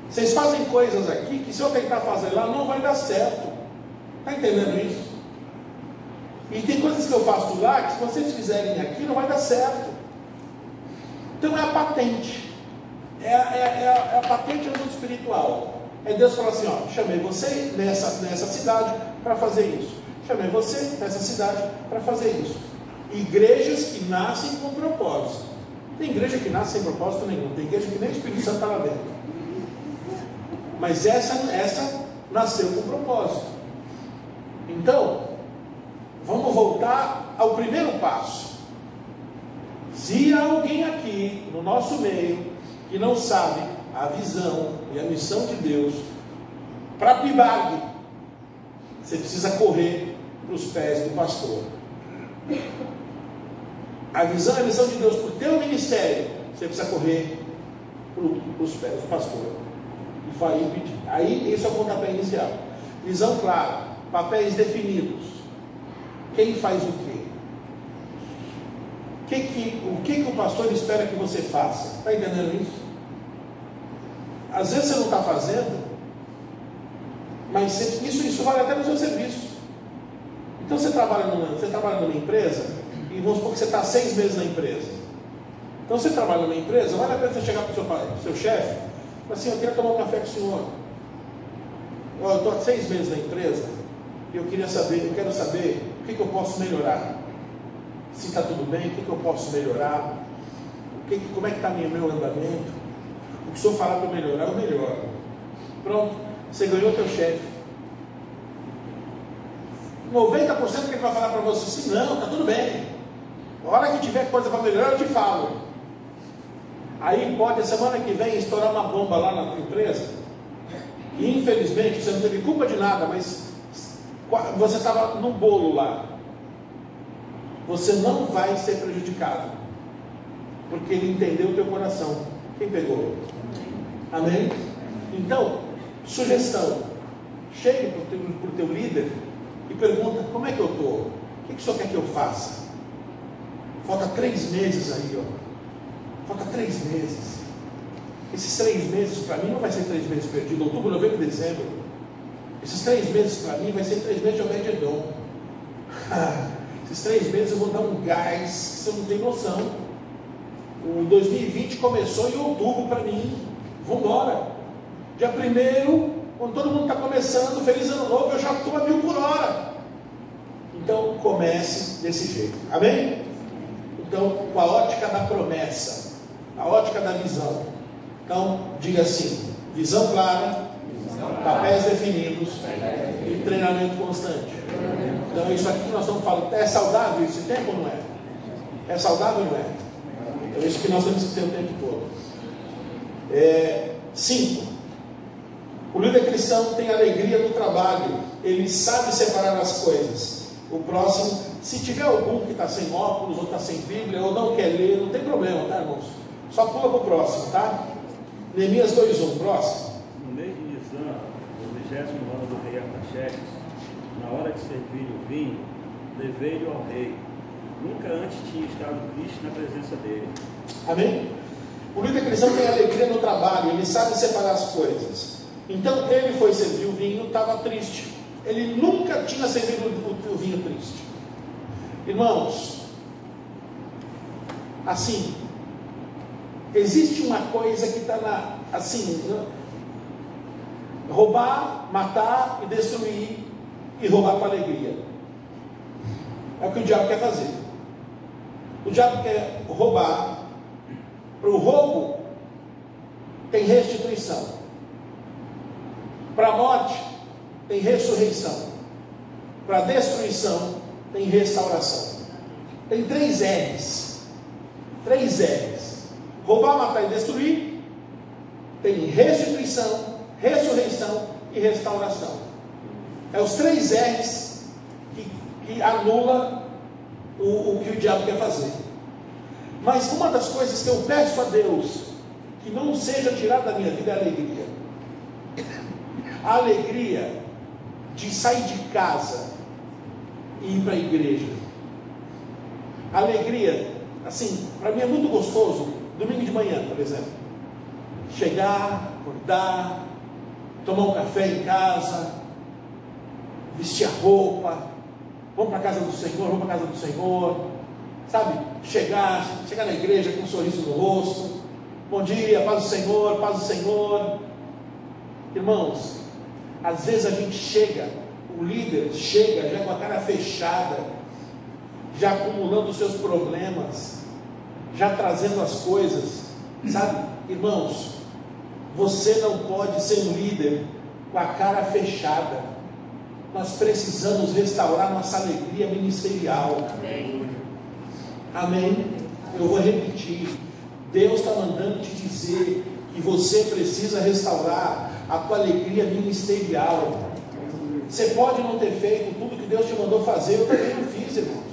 [SPEAKER 1] Vocês fazem coisas aqui que se eu tentar fazer lá não vai dar certo. Está entendendo isso? E tem coisas que eu faço lá que se vocês fizerem aqui não vai dar certo. Então é a patente. É a patente do mundo espiritual. É Deus falando assim: ó, chamei você nessa cidade para fazer isso. Chamei você nessa cidade para fazer isso. Igrejas que nascem com propósito. Tem igreja que nasce sem propósito nenhum. Tem igreja que nem o Espírito Santo está lá dentro. Mas essa nasceu com propósito. Então, vamos voltar ao primeiro passo. Se há alguém aqui no nosso meio que não sabe a visão e a missão de Deus para Pibag, você precisa correr para os pés do pastor. A visão e a missão de Deus para o teu ministério, você precisa correr para os pés do pastor e vai pedir. Aí esse é o pontapé inicial. Visão clara, papéis definidos. Quem faz o quê? O que o pastor espera que você faça? Está entendendo isso? Às vezes você não está fazendo, mas isso vale até no seu serviço. Então você trabalha numa empresa, e vamos supor que você está 6 meses na empresa. Então você trabalha numa empresa, vale a pena você chegar para o seu chefe e falar assim: eu queria tomar um café com o senhor. Eu estou há 6 meses na empresa, e eu quero saber o que eu posso melhorar. Se está tudo bem, o que eu posso melhorar? Como é que está meu andamento? O que o senhor falar para melhorar, eu melhoro. Pronto, você ganhou teu chefe. 90% que ele vai falar para você assim: não, está tudo bem. A hora que tiver coisa para melhorar, eu te falo. Aí pode a semana que vem estourar uma bomba lá na tua empresa, e infelizmente você não teve culpa de nada, mas você estava no bolo lá. Você não vai ser prejudicado, porque ele entendeu o teu coração. Quem pegou? Amém? Então, sugestão: chegue para o teu líder e pergunta: como é que eu estou? O que o senhor quer que eu faça? Falta 3 meses aí, ó. Falta 3 meses. Esses 3 meses para mim não vai ser 3 meses perdidos. Outubro, novembro e dezembro. Esses 3 meses para mim vai ser 3 meses de Obed-Edom. Esses 3 meses eu vou dar um gás que você não tem noção. O 2020 começou em outubro para mim. Vamos embora. Dia 1º, quando todo mundo está começando, feliz ano novo, eu já estou a 1000 por hora. Então comece desse jeito. Amém? Então, com a ótica da promessa, a ótica da visão. Então, diga assim: visão clara, papéis definidos e treinamento constante. Então, isso aqui que nós estamos falando, é saudável esse tempo ou não é? É saudável ou não é? Então, isso que nós temos que ter o tempo todo. 5. O líder cristão tem alegria no trabalho, ele sabe separar as coisas. O próximo, se tiver algum que está sem óculos, ou está sem Bíblia, ou não quer ler, não tem problema, tá, irmãos? Só pula para o próximo, tá? Neemias 2:1, próximo.
[SPEAKER 6] No mês de Nisan, no 20º ano do rei Artaxerxes, na hora de servir o vinho, levei-lhe ao rei. Nunca antes tinha estado triste na presença dele.
[SPEAKER 1] Amém? O líder cristão tem alegria no trabalho, ele sabe separar as coisas. Então ele foi servir o vinho, estava triste. Ele nunca tinha servido o vinho triste. Irmãos, assim, existe uma coisa que está assim, roubar, matar e destruir, e roubar com alegria. É o que o diabo quer fazer. O diabo quer roubar. Para o roubo tem restituição. Para a morte tem ressurreição. Para a destruição tem restauração. Tem 3 R's. 3 R's. Roubar, matar e destruir. Tem restituição, ressurreição e restauração. É os 3 R's que anula o que o diabo quer fazer. Mas uma das coisas que eu peço a Deus que não seja tirada da minha vida é a alegria. A alegria de sair de casa e ir para a igreja. A alegria, assim, para mim é muito gostoso, domingo de manhã, por exemplo. Chegar, acordar, tomar um café em casa, vestir a roupa, vamos para a casa do Senhor, vamos para a casa do Senhor. Sabe, chegar na igreja com um sorriso no rosto. Bom dia, paz do Senhor, paz do Senhor. Irmãos, às vezes a gente chega, o líder chega já com a cara fechada, já acumulando os seus problemas, já trazendo as coisas, sabe? Irmãos, você não pode ser um líder com a cara fechada. Nós precisamos restaurar nossa alegria ministerial.
[SPEAKER 4] Amém.
[SPEAKER 1] Amém? Eu vou repetir. Deus está mandando te dizer que você precisa restaurar a tua alegria ministerial. Você pode não ter feito tudo que Deus te mandou fazer, eu também não fiz, irmãos.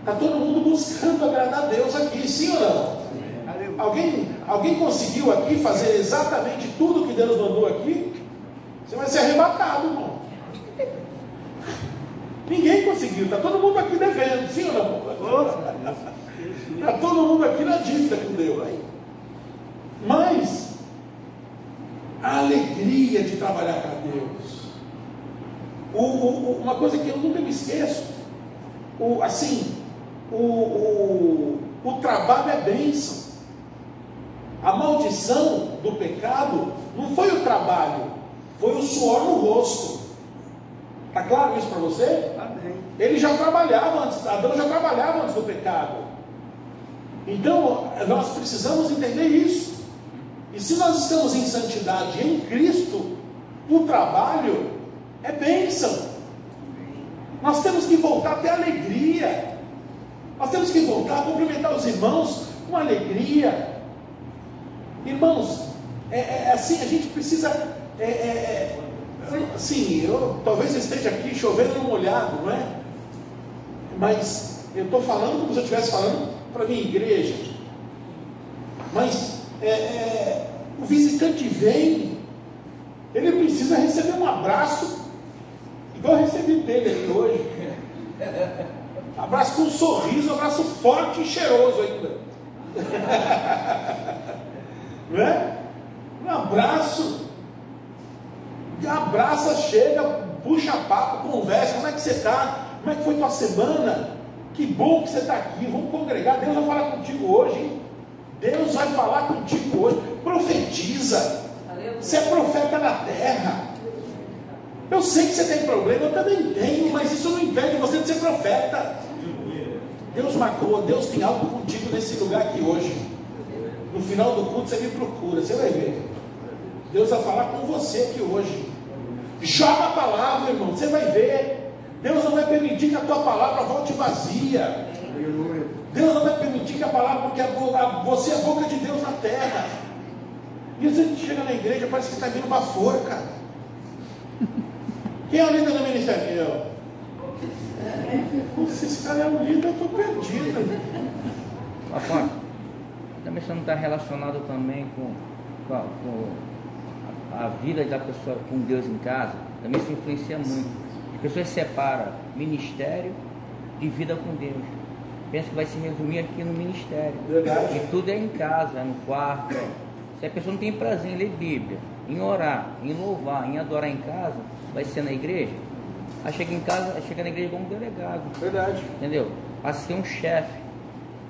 [SPEAKER 1] Está todo mundo buscando agradar a Deus aqui, sim ou não? Alguém conseguiu aqui fazer exatamente tudo que Deus mandou aqui? Você vai ser arrebatado, irmão. Ninguém conseguiu, está todo mundo aqui devendo, sim ou não? Está todo mundo aqui na dívida com Deus. Mas a alegria de trabalhar para Deus, uma coisa que eu nunca me esqueço, o trabalho é bênção. A maldição do pecado não foi o trabalho, foi o suor no rosto. Está claro isso para você?
[SPEAKER 2] Amém.
[SPEAKER 1] Ele já trabalhava antes, Adão já trabalhava antes do pecado. Então, nós precisamos entender isso. E se nós estamos em santidade em Cristo, o trabalho é bênção. Nós temos que voltar a ter alegria. Nós temos que voltar a cumprimentar os irmãos com alegria. Irmãos, assim, a gente precisa, talvez eu esteja aqui chovendo no molhado, não é? Mas eu estou falando como se eu estivesse falando para a minha igreja. Mas o visitante vem, ele precisa receber um abraço, igual eu recebi dele aqui hoje. Abraço com um sorriso, um abraço forte e cheiroso ainda. Não é? Um abraço, abraça, chega, puxa papo, conversa, como é que você está? Como é que foi tua semana? Que bom que você está aqui, vamos congregar, Deus vai falar contigo hoje, hein? Deus vai falar contigo hoje, profetiza, você é profeta na terra. Eu sei que você tem problema, eu também tenho, mas isso não impede você de ser profeta. Deus marcou, Deus tem algo contigo nesse lugar aqui hoje. No final do culto você me procura, você vai ver. Deus vai falar com você aqui hoje. Joga a palavra, irmão, você vai ver. Deus não vai permitir que a tua palavra volte vazia. Deus não vai permitir que a palavra, porque você é a boca de Deus na terra. E às vezes a gente chega na igreja, parece que está vindo uma forca. Quem é o líder do ministério? Se esse cara é o líder, eu estou perdido.
[SPEAKER 7] Papai, também isso não está relacionado também com a vida da pessoa com Deus em casa? Também isso influencia muito. As pessoas separam ministério e vida com Deus. Pensa que vai se resumir aqui no ministério.
[SPEAKER 1] Verdade.
[SPEAKER 7] E tudo é em casa, é no quarto. Se a pessoa não tem prazer em ler Bíblia, em orar, em louvar, em adorar em casa, vai ser na igreja. Aí chega em casa, chega na igreja como um delegado.
[SPEAKER 1] Verdade.
[SPEAKER 7] Entendeu? Passa a ser um chefe,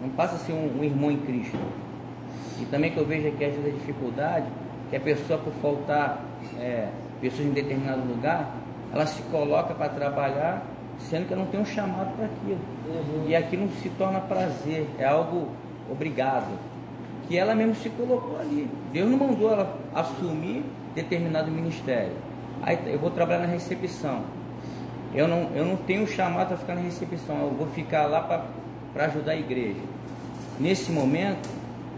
[SPEAKER 7] não passa a ser um irmão em Cristo. E também que eu vejo aqui às vezes a dificuldade, que a pessoa, por faltar pessoas em determinado lugar, ela se coloca para trabalhar, sendo que ela não tem um chamado para aquilo. E aquilo se torna prazer, é algo obrigado, que ela mesmo se colocou ali. Deus não mandou ela assumir determinado ministério. Aí eu vou trabalhar na recepção. Eu não tenho chamado para ficar na recepção, eu vou ficar lá para ajudar a igreja. Nesse momento,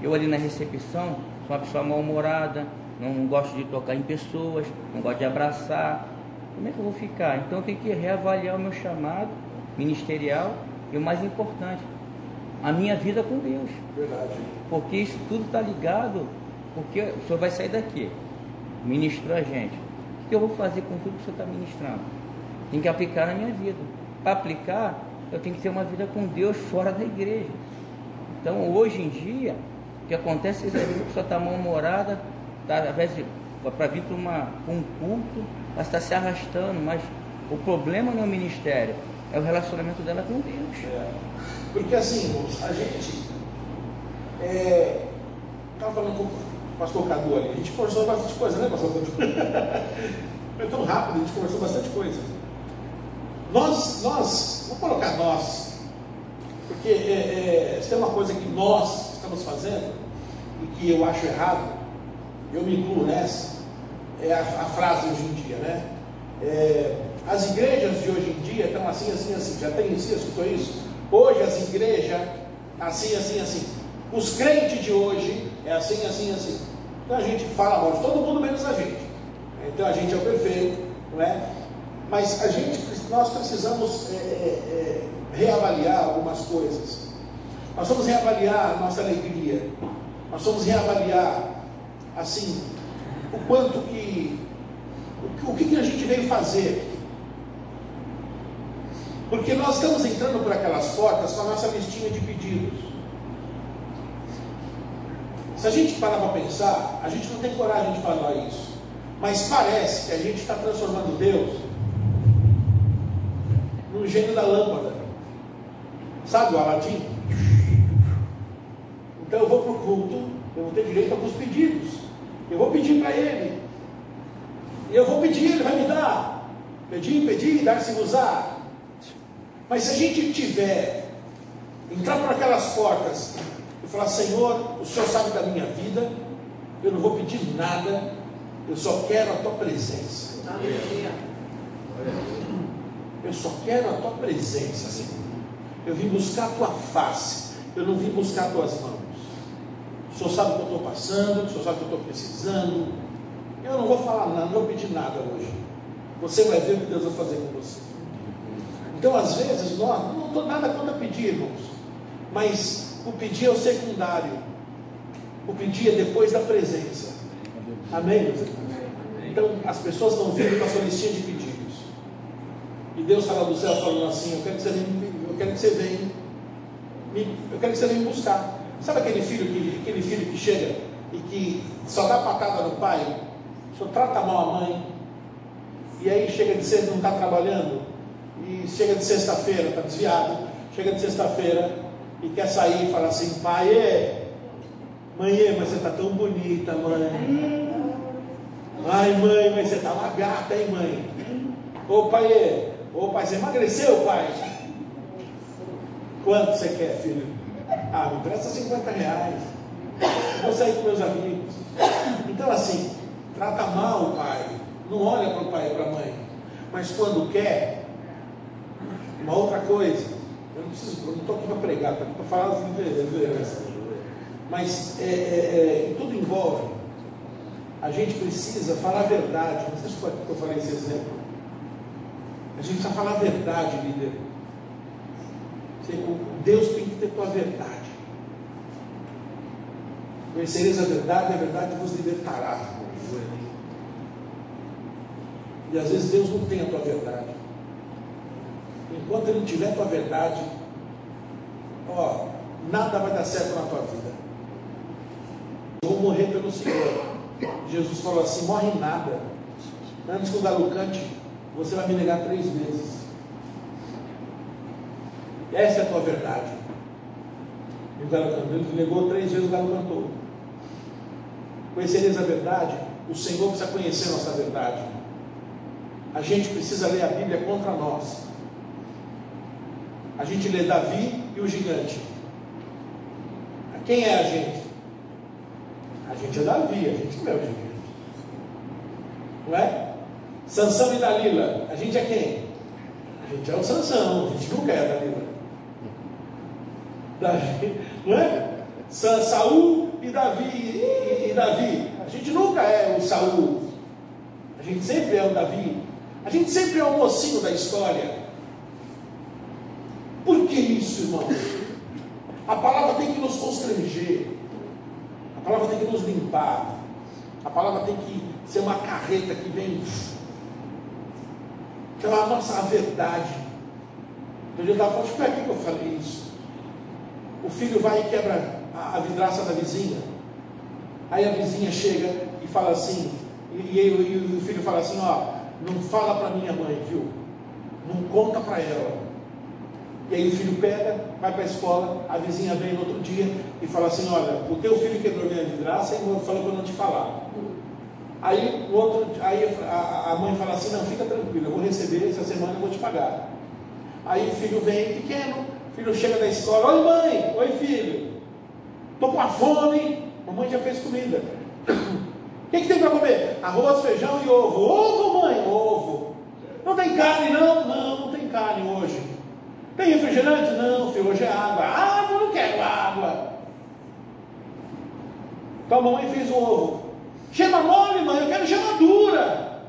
[SPEAKER 7] eu ali na recepção, sou uma pessoa mal-humorada, não gosto de tocar em pessoas, não gosto de abraçar. Como é que eu vou ficar? Então eu tenho que reavaliar o meu chamado ministerial e o mais importante, a minha vida com Deus.
[SPEAKER 1] Verdade.
[SPEAKER 7] Porque isso tudo está ligado, porque o Senhor vai sair daqui, ministrou a gente. O que eu vou fazer com tudo que o Senhor está ministrando? Tem que aplicar na minha vida. Para aplicar, eu tenho que ter uma vida com Deus fora da igreja. Então, hoje em dia, o que acontece é que a pessoa está mal-humorada, para vir para um culto, ela está se arrastando, mas o problema não é o ministério, é o relacionamento dela com Deus.
[SPEAKER 1] Porque assim, irmãos, a gente estava falando com o pastor Cadu ali, a gente conversou bastante coisa, né, pastor Cadu? Foi tão rápido, a gente conversou bastante coisa. Nós, vou colocar nós, porque se tem uma coisa que nós estamos fazendo e que eu acho errado, eu me incluo nessa, é a frase hoje em dia, né? As igrejas de hoje em dia estão assim, assim, assim. Já tem isso, escutou isso? Hoje as igrejas, assim, assim, assim. Os crentes de hoje é assim, assim, assim. Então a gente fala mal de todo mundo menos a gente. Então a gente é o perfeito, não é? Mas nós precisamos reavaliar algumas coisas. Nós vamos reavaliar a nossa alegria. Nós vamos reavaliar, assim, o quanto que... O que a gente veio fazer aqui? Porque nós estamos entrando por aquelas portas com a nossa listinha de pedidos. Se a gente parar para pensar, a gente não tem coragem de falar isso. Mas parece que a gente está transformando Deus no gênio da lâmpada. Sabe o Aladim? Então eu vou para o culto, eu vou ter direito a alguns pedidos. Eu vou pedir para Ele. E eu vou pedir, Ele vai me dar. Pedir, dar-se-vos-á. Mas se a gente entrar por aquelas portas e falar, Senhor, o Senhor sabe da minha vida, eu não vou pedir nada, eu só quero a Tua presença. Eu só quero a Tua presença, Senhor. Eu vim buscar a Tua face, eu não vim buscar Tuas mãos. O Senhor sabe o que eu estou passando, o Senhor sabe o que eu estou precisando. Eu não vou falar nada, não vou pedir nada hoje. Você vai ver o que Deus vai fazer com você. Então, às vezes, nós não estou nada contra pedir, irmãos, mas o pedir é o secundário. O pedir é depois da presença. Amém, meus irmãos? Então, as pessoas estão vindo com a sua listinha de pedidos. E Deus fala do céu falando assim: eu quero que você venha, eu quero que você venha me buscar. Sabe aquele filho que chega e que só dá patada no pai, só trata mal a mãe, e aí chega de sexta, não está trabalhando, e chega de sexta-feira, está desviado, chega de sexta-feira e quer sair e fala assim: pai, mãe, mas você está tão bonita, mãe. Ai, mãe, mas você está uma gata, hein, mãe? Ô pai, você emagreceu, pai? Quanto você quer, filho? Ah, me presta R$50. Vou sair com meus amigos. Então, assim, trata mal o pai. Não olha para o pai e para a mãe. Mas quando quer, uma outra coisa. Eu não estou aqui para pregar, estou aqui para falar as ideias. Mas tudo envolve. A gente precisa falar a verdade. Não sei se foi que eu falei esse exemplo. A gente precisa falar a verdade, líder. Deus tem que ter tua verdade. Conhecereis a verdade vos libertará. E às vezes Deus não tem a tua verdade. Enquanto Ele não tiver a tua verdade, nada vai dar certo na tua vida. Eu vou morrer pelo Senhor. Jesus falou assim: morre em nada. Antes que o galo cante, você vai me negar 3 vezes. Essa é a tua verdade. E o galo cantou, ele negou 3 vezes, o galo cantou. Conhecereis a verdade? O Senhor precisa conhecer a nossa verdade. A gente precisa ler a Bíblia contra nós. A gente lê Davi e o gigante. Quem é a gente? A gente é Davi, a gente não é o gigante. Não é? Sansão e Dalila, a gente é quem? A gente é o Sansão, a gente nunca é a Dalila. Davi, não é? Saul e Davi, a gente nunca é o Saul. A gente sempre é o Davi. A gente sempre é o mocinho da história. Por que isso, irmão? A palavra tem que nos constranger. A palavra tem que nos limpar. A palavra tem que ser uma carreta que vem. Que é a nossa verdade. Eu estava falando, foi aqui que eu falei isso. O filho vai e quebra a vidraça da vizinha. Aí a vizinha chega e fala assim, e o filho fala assim: não fala para minha mãe, viu? Não conta para ela. E aí o filho pega, vai para a escola, a vizinha vem no outro dia e fala assim: olha, o teu filho quebrou minha vidraça e falou para eu não te falar. Aí a mãe fala assim: não, fica tranquilo, eu vou receber essa semana, eu vou te pagar. Aí o filho vem pequeno, o filho chega da escola: oi mãe, oi filho, estou com a fome, mamãe já fez comida. O que tem para comer? Arroz, feijão e ovo. Ovo, mãe? Ovo. Não tem carne não? Não tem carne hoje. Tem refrigerante? Não, filho, hoje é água. Água, não quero água. Então a mamãe fez o ovo. Gema mole, mãe, eu quero gema dura.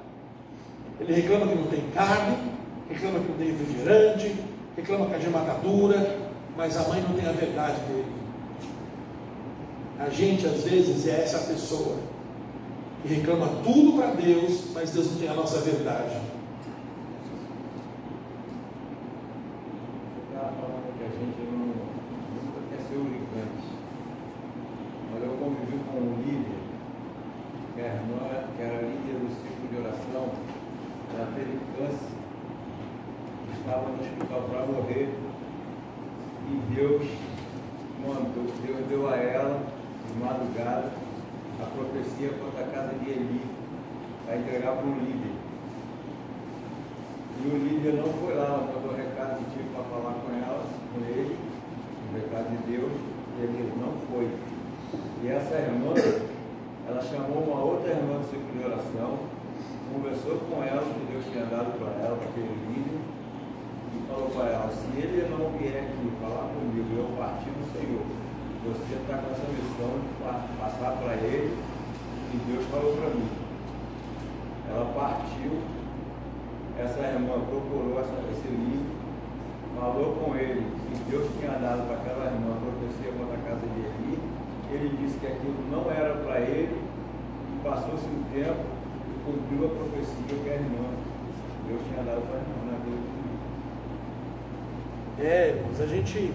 [SPEAKER 1] Ele reclama que não tem carne, reclama que não tem refrigerante, reclama que a gema está dura, mas a mãe não tem a verdade dele. A gente às vezes é essa pessoa que reclama tudo para Deus, mas Deus não tem a nossa verdade.
[SPEAKER 3] Você estava falando que a gente nunca quer ser o gigante. Mas eu convivi com um líder, que a irmã, que era líder do ciclo de oração, ela teve câncer, estava no hospital para morrer, e Deus deu a ela, de madrugada, a profecia contra a casa de Eli, para entregar para o líder. E o líder não foi lá, mandou o recado que tinha para falar com ele, o recado de Deus, e ele não foi. E essa irmã, ela chamou uma outra irmã do ciclo de oração, conversou com ela, o que Deus tinha dado para ela, para aquele líder, e falou para ela: se ele não vier aqui falar comigo, eu partir do Senhor, você está com essa missão de passar para ele o que Deus falou para mim. Ela partiu, essa irmã procurou esse livro, falou com ele que Deus tinha dado para aquela irmã a profecia contra a casa de Eli. Ele disse que aquilo não era para ele, e passou-se um tempo e cumpriu a profecia que a irmã Deus tinha dado para a irmã naquele livro.
[SPEAKER 1] Mas a gente...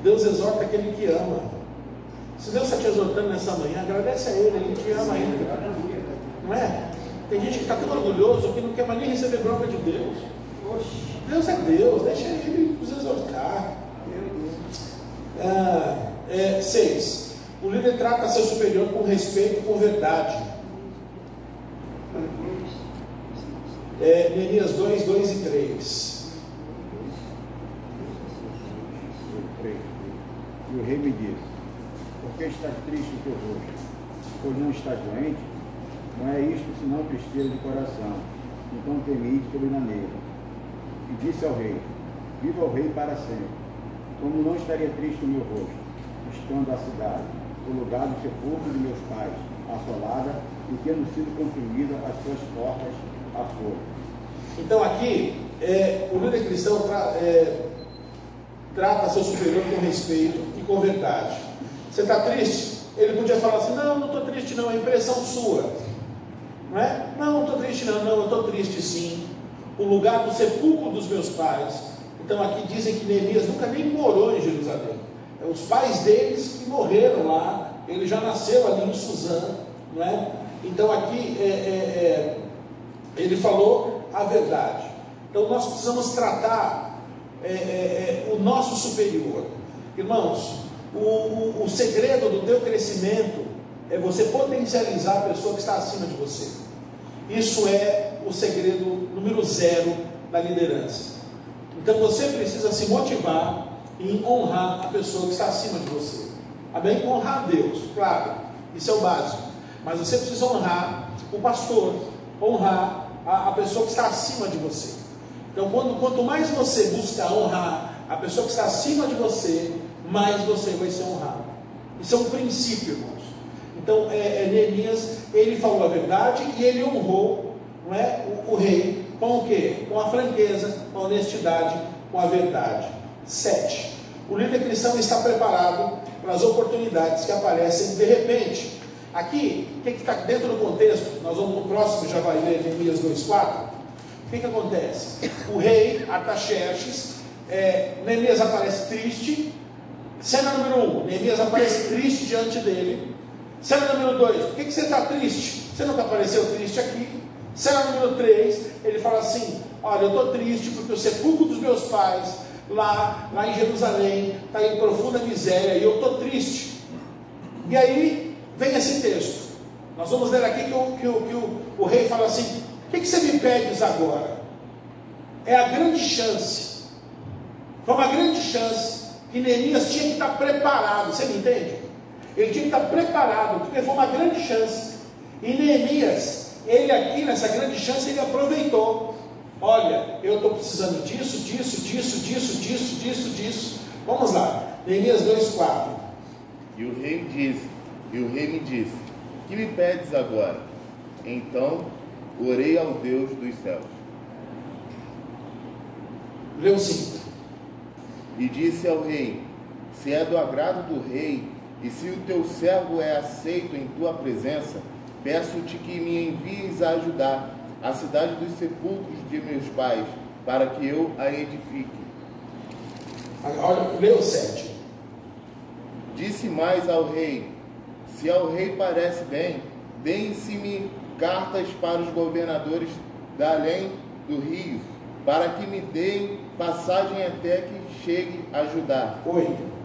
[SPEAKER 1] Deus exorta aquele que ama. Se Deus está te exortando nessa manhã, agradece a Ele te ama ainda. Não é? Tem gente que está tão orgulhoso que não quer mais nem receber bronca de Deus. Deus é Deus, deixa Ele nos exortar. 6. O líder trata seu superior com respeito e com verdade. Neemias 2, 2 e 3.
[SPEAKER 8] E o rei me disse: por que estás triste o teu rosto? Pois não estás doente? Não é isto senão tristeza de coração. Então temi sobremaneira. E disse ao rei: viva o rei para sempre. Como não estaria triste o meu rosto, estando a cidade, o lugar do sepulcro de meus pais, assolada, e tendo sido construída as suas portas a fogo.
[SPEAKER 1] Então aqui, o líder cristão trata seu superior com respeito e com verdade. Você está triste? Ele podia falar assim: não estou triste não, é impressão sua. Não é? Não estou triste não, eu estou triste sim. O lugar do sepulcro dos meus pais. Então aqui dizem que Neemias nunca nem morou em Jerusalém. Os pais deles que morreram lá, ele já nasceu ali em Suzã, não é? Então aqui ele falou a verdade. Então nós precisamos tratar o nosso superior. Irmãos, o segredo do teu crescimento é você potencializar a pessoa que está acima de você. Isso é o segredo número 0 da liderança. Então você precisa se motivar em honrar a pessoa que está acima de você. Amém? Honrar a Deus, claro, isso é o básico. Mas você precisa honrar o pastor, honrar a pessoa que está acima de você. Então quanto mais você busca honrar a pessoa que está acima de você, mais você vai ser honrado. Isso é um princípio, irmãos. Então Neemias, ele falou a verdade e ele honrou, não é, o rei com o quê? Com a franqueza, com a honestidade, com a verdade. 7. O líder cristão está preparado para as oportunidades que aparecem de repente. Aqui, o que está dentro do contexto? Nós vamos no próximo, já vai ler Neemias 2,4. O que acontece? O rei Artaxerxes, Neemias aparece triste. Cena número 1, Neemias aparece triste diante dele. Cena número 2, por que você está triste? Você nunca apareceu triste aqui. Cena número 3, ele fala assim: olha, eu estou triste porque o sepulcro dos meus pais lá em Jerusalém está em profunda miséria e eu estou triste. E aí vem esse texto. Nós vamos ler aqui que o rei fala assim: o que você me pedes agora? É a grande chance. Foi uma grande chance que Neemias tinha que estar preparado. Você me entende? Ele tinha que estar preparado, porque foi uma grande chance. E Neemias, ele aqui nessa grande chance, ele aproveitou. Olha, eu estou precisando disso. Vamos lá, Neemias 2,4.
[SPEAKER 9] E o rei me disse: que me pedes agora? Então orei ao Deus dos céus.
[SPEAKER 1] Leu 5.
[SPEAKER 9] E disse ao rei: se é do agrado do rei, e se o teu servo é aceito em tua presença, peço-te que me envies a ajudar a cidade dos sepulcros de meus pais, para que eu a edifique.
[SPEAKER 1] Agora, leu 7.
[SPEAKER 9] Disse mais ao rei: se ao rei parece bem, deem-se-me cartas para os governadores da além do rio, para que me deem passagem até que chegue a Judá.
[SPEAKER 1] 8.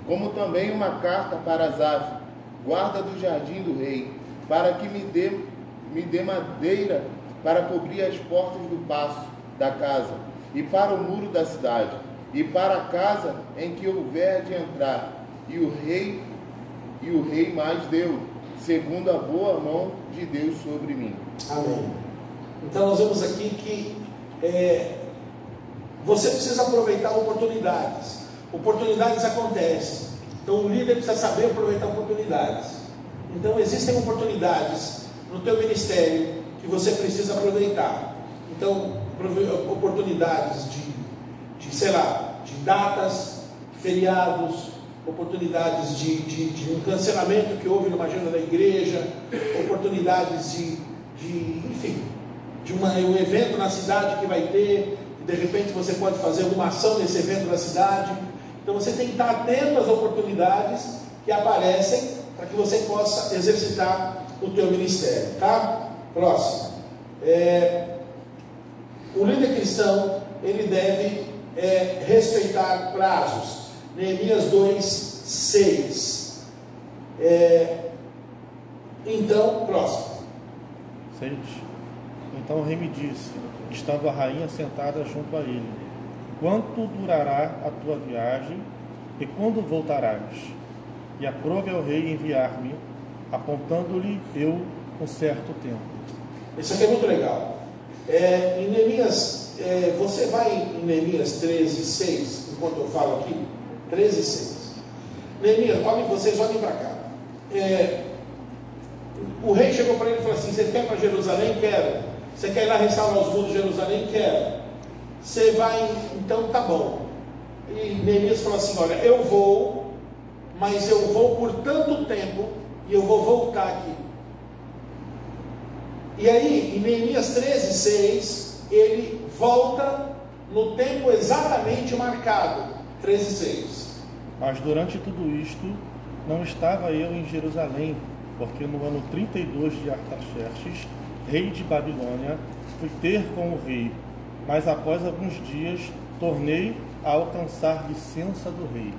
[SPEAKER 9] Como também uma carta para Asaf, guarda do jardim do rei, para que me dê madeira para cobrir as portas do paço da casa, e para o muro da cidade, e para a casa em que houver de entrar. E o rei mais deu, segundo a boa mão de Deus sobre mim.
[SPEAKER 1] Amém. Então nós vemos aqui que você precisa aproveitar oportunidades. Oportunidades acontecem. Então o líder precisa saber aproveitar oportunidades. Então existem oportunidades no teu ministério que você precisa aproveitar. Então, oportunidades sei lá, de datas, feriados, oportunidades de um cancelamento que houve numa agenda da igreja, oportunidades enfim, de um evento na cidade que vai ter, de repente você pode fazer alguma ação nesse evento na cidade. Então você tem que estar atento às oportunidades que aparecem para que você possa exercitar o teu ministério, tá? Próximo. O líder cristão, ele deve respeitar prazos. Neemias 2:6. Então, próximo.
[SPEAKER 10] 6. Então o rei me disse, estando a rainha sentada junto a ele: quanto durará a tua viagem e quando voltarás? E aprove ao rei enviar-me, apontando-lhe eu um certo tempo.
[SPEAKER 1] Isso aqui é muito legal. Em Neemias, você vai em Neemias 13:6, enquanto eu falo aqui, 13:6. Neemias, vocês olhem para cá. O rei chegou para ele e falou assim: você quer ir para Jerusalém? Quero. Você quer ir lá restaurar os muros de Jerusalém? Quero. Você vai, então tá bom. E Neemias falou assim: olha, eu vou, mas eu vou por tanto tempo e eu vou voltar aqui. E aí, em Neemias 13:6, ele volta no tempo exatamente marcado, 13:6.
[SPEAKER 10] Mas durante tudo isto, não estava eu em Jerusalém, porque no ano 32 de Artaxerxes, rei de Babilônia, fui ter com o rei, mas após alguns dias tornei a alcançar licença do rei.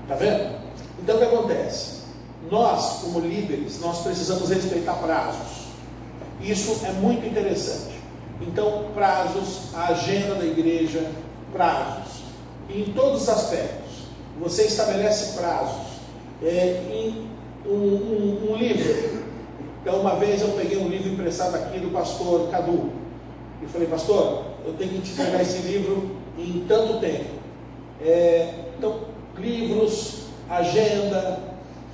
[SPEAKER 1] Está vendo? Então o que acontece? Nós, como líderes, nós precisamos respeitar prazos. Isso é muito interessante. Então, prazos, a agenda da igreja, prazos, em todos os aspectos. Você estabelece prazos. Em um livro. Então, uma vez eu peguei um livro emprestado aqui do pastor Cadu e falei: pastor, eu tenho que te entregar esse livro em tanto tempo. Então, livros, agenda,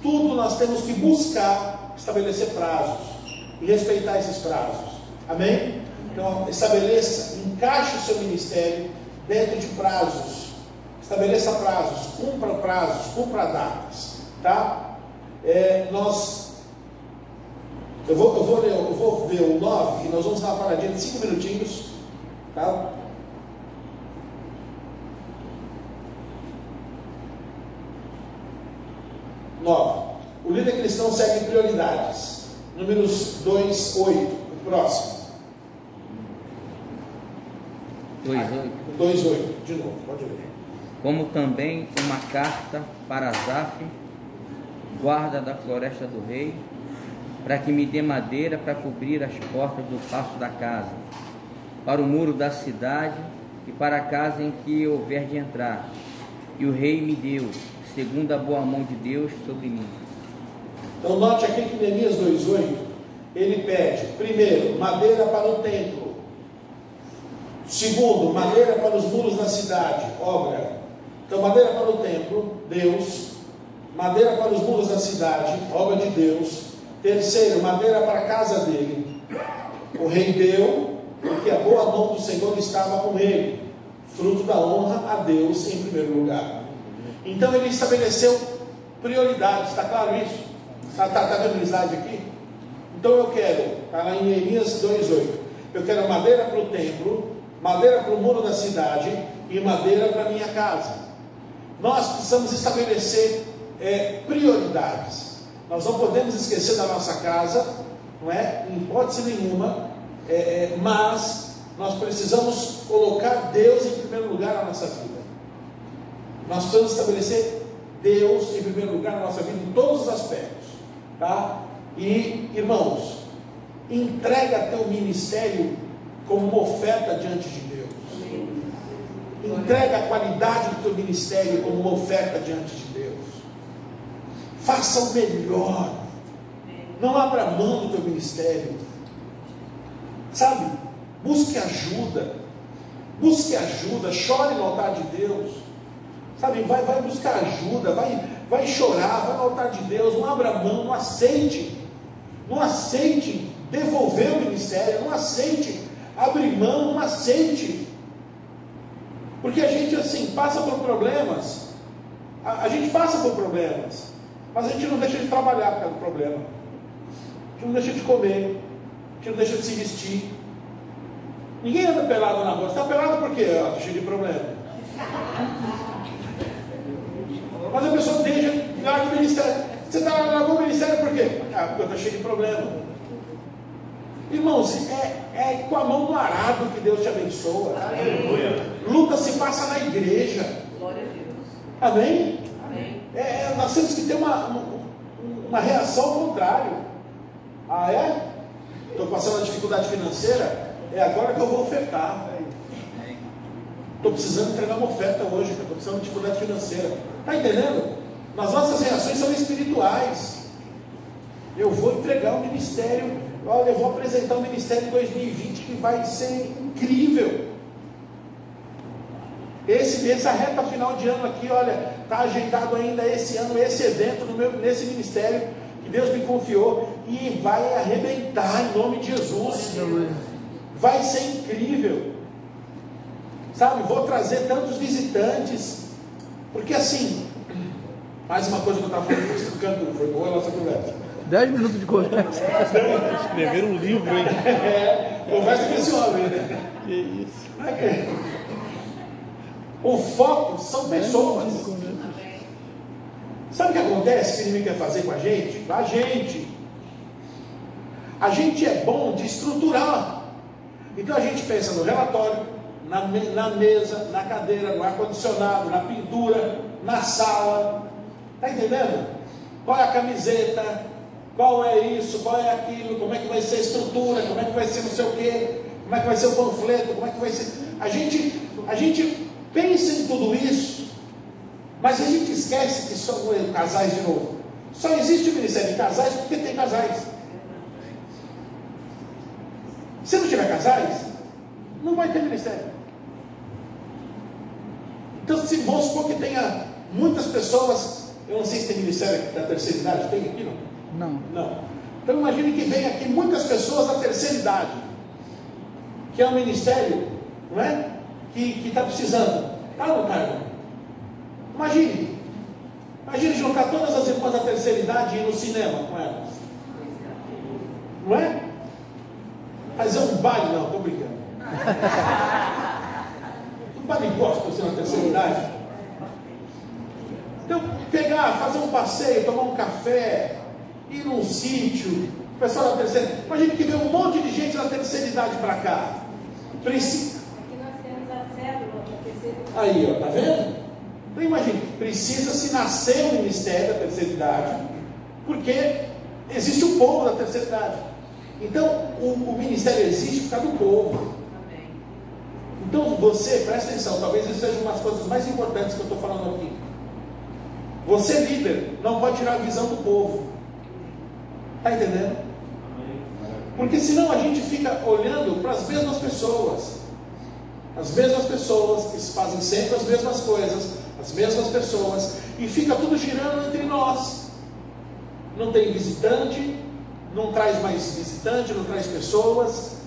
[SPEAKER 1] tudo nós temos que buscar estabelecer prazos e respeitar esses prazos. Amém? Então, estabeleça, encaixe o seu ministério dentro de prazos. Estabeleça prazos, cumpra datas, tá? Eu vou ver o 9 e nós vamos dar uma paradinha de 5 minutinhos, tá? O líder cristão segue prioridades. Números 2:8, o próximo. 2:8, de novo, pode ler.
[SPEAKER 7] Como também uma carta para Asaf, guarda da floresta do rei, para que me dê madeira para cobrir as portas do paço da casa, para o muro da cidade e para a casa em que houver de entrar. E o rei me deu, segundo a boa mão de Deus sobre mim.
[SPEAKER 1] Então note aqui que Neemias 2:8, ele pede, primeiro, madeira para o templo. Segundo, madeira para os muros da cidade, obra. Então madeira para o templo, Deus. Madeira para os muros da cidade, obra de Deus. Terceiro, madeira para a casa dele. O rei deu, porque a boa mão do Senhor estava com ele. Fruto da honra a Deus em primeiro lugar. Então ele estabeleceu prioridades, está claro isso? Está vendo o slide aqui? Então eu quero, está lá em Neemias 2:8, eu quero madeira para o templo, madeira para o muro da cidade e madeira para a minha casa. Nós precisamos estabelecer prioridades. Nós não podemos esquecer da nossa casa, não é? Em hipótese nenhuma, mas nós precisamos colocar Deus em primeiro lugar na nossa vida. Nós precisamos estabelecer Deus em primeiro lugar na nossa vida em todos os aspectos, tá? E, irmãos, entrega teu ministério como uma oferta diante de Deus. Entrega a qualidade do teu ministério como uma oferta diante de Deus. Faça o melhor. Não abra mão do teu ministério. Sabe? Busque ajuda. Busque ajuda. Chore no altar de Deus. Sabe? Vai buscar ajuda. vai chorar, vai no altar de Deus, não abra mão, não aceite devolver o ministério, não aceite abrir mão, não aceite, porque a gente assim passa por problemas, a gente passa por problemas, mas a gente não deixa de trabalhar por causa do problema, a gente não deixa de comer, a gente não deixa de se vestir. Ninguém anda pelado na rua. Você está pelado por quê? Está cheio de problema. Mas a pessoa deixa de largar o ministério. Você está largando o ministério por quê? Porque está cheio de problema. Irmãos, é com a mão no arado que Deus te abençoa. Luta se passa na igreja.
[SPEAKER 4] Glória a Deus.
[SPEAKER 1] Amém?
[SPEAKER 4] Amém.
[SPEAKER 1] Nós temos que ter uma reação ao contrário. Ah, é? Estou passando uma dificuldade financeira. É agora que eu vou ofertar. Estou precisando entregar uma oferta hoje, estou precisando de dificuldade financeira. Está entendendo? As nossas reações são espirituais. Eu vou entregar o ministério. Olha, eu vou apresentar o ministério em 2020 que vai ser incrível. Esse mês, a reta final de ano aqui, olha, está agendado ainda esse ano, esse evento nesse ministério que Deus me confiou e vai arrebentar em nome de Jesus. Vai ser incrível, sabe? Vou trazer tantos visitantes, porque assim, mais uma coisa que eu estava falando, explicando, foi boa a nossa conversa.
[SPEAKER 11] 10 minutos de conversa.
[SPEAKER 10] Escreveram um livro, hein?
[SPEAKER 1] Conversa com esse homem, né?
[SPEAKER 10] Que isso.
[SPEAKER 1] O foco são pessoas. Sabe o que acontece que o inimigo quer fazer com a gente? A gente é bom de estruturar. Então a gente pensa no relatório, na mesa, na cadeira, no ar-condicionado, na pintura, na sala. Está entendendo? Qual é a camiseta? Qual é isso? Qual é aquilo? Como é que vai ser a estrutura? Como é que vai ser não sei o quê? Como é que vai ser o panfleto? Como é que vai ser... A gente pensa em tudo isso, mas a gente esquece que são casais de novo. Só existe o ministério de casais porque tem casais. Se não tiver casais, não vai ter ministério. Então, se vamos supor que tenha muitas pessoas, eu não sei se tem ministério aqui da terceira idade, tem aqui não? Não. Então imagine que vem aqui muitas pessoas da terceira idade, que é um ministério, não é? Que está precisando. Está ou não está, irmão? Imagine juntar todas as irmãs da terceira idade e ir no cinema com elas. Não é? Fazer um baile, não, estou brincando. Um baile gospel assim, na terceira idade. Então, fazer um passeio, tomar um café, ir num sítio, o pessoal da terceira. Imagina que vem um monte de gente da terceira idade para cá. Precisa.
[SPEAKER 4] Aqui nós temos a cédula da terceira idade.
[SPEAKER 1] Aí, ó, tá vendo? Então imagine, precisa-se nascer o ministério da terceira idade, porque existe o povo da terceira idade. Então, o ministério existe por causa do povo.
[SPEAKER 4] Amém.
[SPEAKER 1] Então, você, presta atenção, talvez isso seja uma das coisas mais importantes que eu estou falando aqui. Você, líder, não pode tirar a visão do povo. Está entendendo? Porque senão a gente fica olhando para as mesmas pessoas. As mesmas pessoas que fazem sempre as mesmas coisas, as mesmas pessoas, e fica tudo girando entre nós. Não tem visitante, não traz mais visitante, não traz pessoas.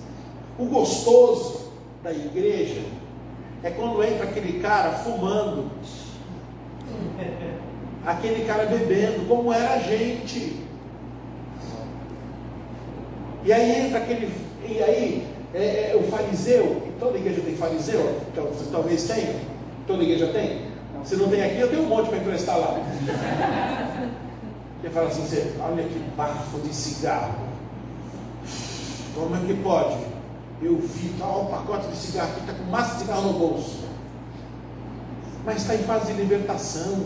[SPEAKER 1] O gostoso da igreja é quando entra aquele cara fumando, aquele cara bebendo, como era a gente. E aí entra aquele, o fariseu, e toda igreja tem fariseu, talvez tenha, toda igreja tem. Se não tem aqui, eu tenho um monte para emprestar lá. Ele fala assim, olha que bafo de cigarro. Como é que pode? Eu vi, olha o pacote de cigarro aqui, está com massa de cigarro no bolso. Mas está em fase de libertação.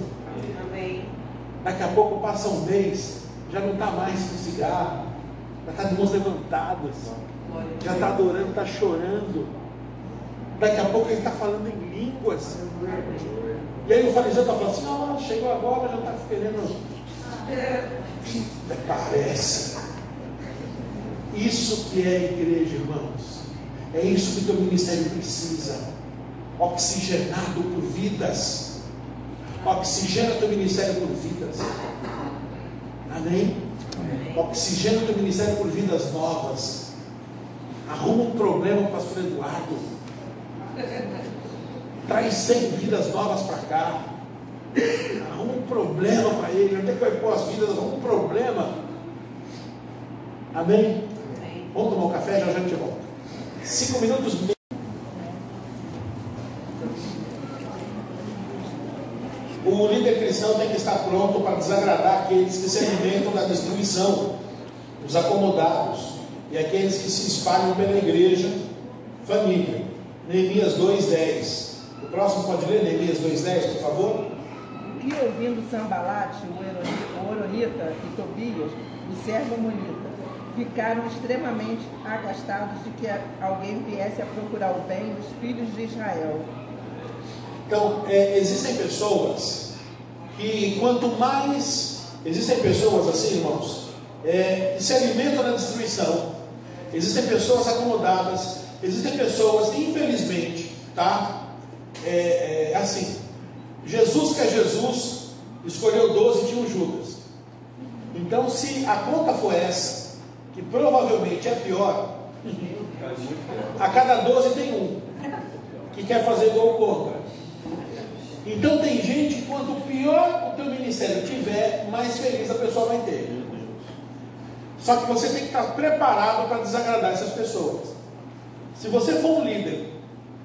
[SPEAKER 4] Amém.
[SPEAKER 1] Daqui a pouco passa um mês, já não está mais com cigarro, já está de mãos levantadas, já está adorando, está chorando. Daqui a pouco ele está falando em línguas. E aí o fariseu está falando assim, chegou agora, já está querendo. Parece. Isso que é a igreja, irmãos. É isso que o teu ministério precisa. Oxigenado por vidas. Oxigena teu ministério por vidas. Amém? Oxigena teu ministério por vidas novas. Arruma um problema para o pastor Eduardo. Traz 100 vidas novas para cá. Arruma um problema para ele. Onde é que vai pôr as vidas? Arruma um problema. Amém? Vamos tomar um café, já a gente volta. 5 minutos. O líder cristão tem que estar pronto para desagradar aqueles que se alimentam da destruição, os acomodados e aqueles que se espalham pela igreja, família. Neemias 2:10. O próximo pode ler Neemias 2:10, por favor?
[SPEAKER 5] E ouvindo Sambalate, o Horonita, e Tobias, o servo Amonita, ficaram extremamente agastados de que alguém viesse a procurar o bem dos filhos de Israel.
[SPEAKER 1] Então, existem pessoas que quanto mais... Existem pessoas assim, irmãos, que se alimentam da destruição. Existem pessoas acomodadas. Existem pessoas, infelizmente, tá? Assim, Jesus, que é Jesus, escolheu 12 e tinha um Judas. Então, se a conta for essa, que provavelmente é pior, a cada 12 tem um que quer fazer gol contra. Então tem gente, quanto pior o teu ministério tiver, mais feliz a pessoa vai ter. Só que você tem que estar preparado para desagradar essas pessoas. Se você for um líder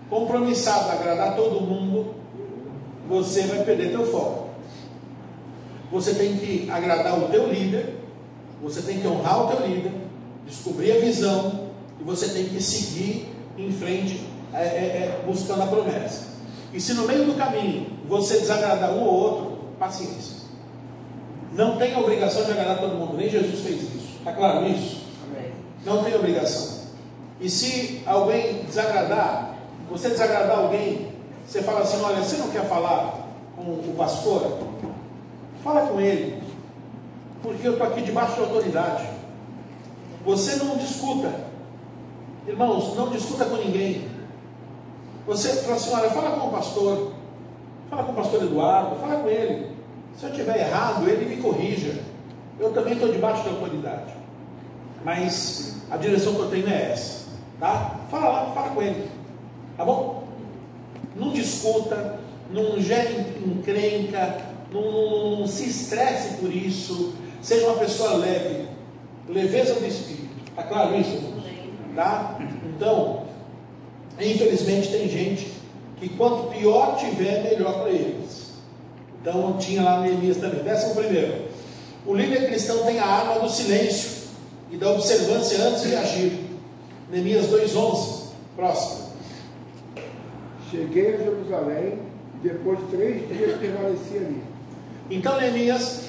[SPEAKER 1] compromissado a agradar todo mundo, você vai perder teu foco. Você tem que agradar o teu líder, você tem que honrar o teu líder, descobrir a visão, e você tem que seguir em frente, buscando a promessa. E se no meio do caminho você desagradar um ou outro, paciência. Não tem a obrigação de agradar todo mundo, nem Jesus fez isso. Está claro isso?
[SPEAKER 4] Amém.
[SPEAKER 1] Não tem obrigação. E se alguém desagradar, você desagradar alguém, você fala assim: olha, você não quer falar com o pastor? Fala com ele, porque eu estou aqui debaixo de autoridade. Você não discuta, irmãos, não discuta com ninguém. Você fala assim: olha, fala com o pastor Eduardo, fala com ele. Se eu estiver errado, ele me corrija. Eu também estou debaixo de autoridade, mas a direção que eu tenho é essa, tá? Fala lá, fala com ele, tá bom? Não discuta, não gere encrenca, não se estresse por isso. Seja uma pessoa leve, leveza do espírito. Tá claro isso? Tá? Então, infelizmente tem gente que quanto pior tiver, melhor para eles. Então tinha lá no Neemias também. 11º, o líder cristão tem a arma do silêncio e da observância antes de agir. Neemias 2:11. Próximo.
[SPEAKER 2] Cheguei a Jerusalém e depois de 3 dias permaneci ali.
[SPEAKER 1] Então Neemias,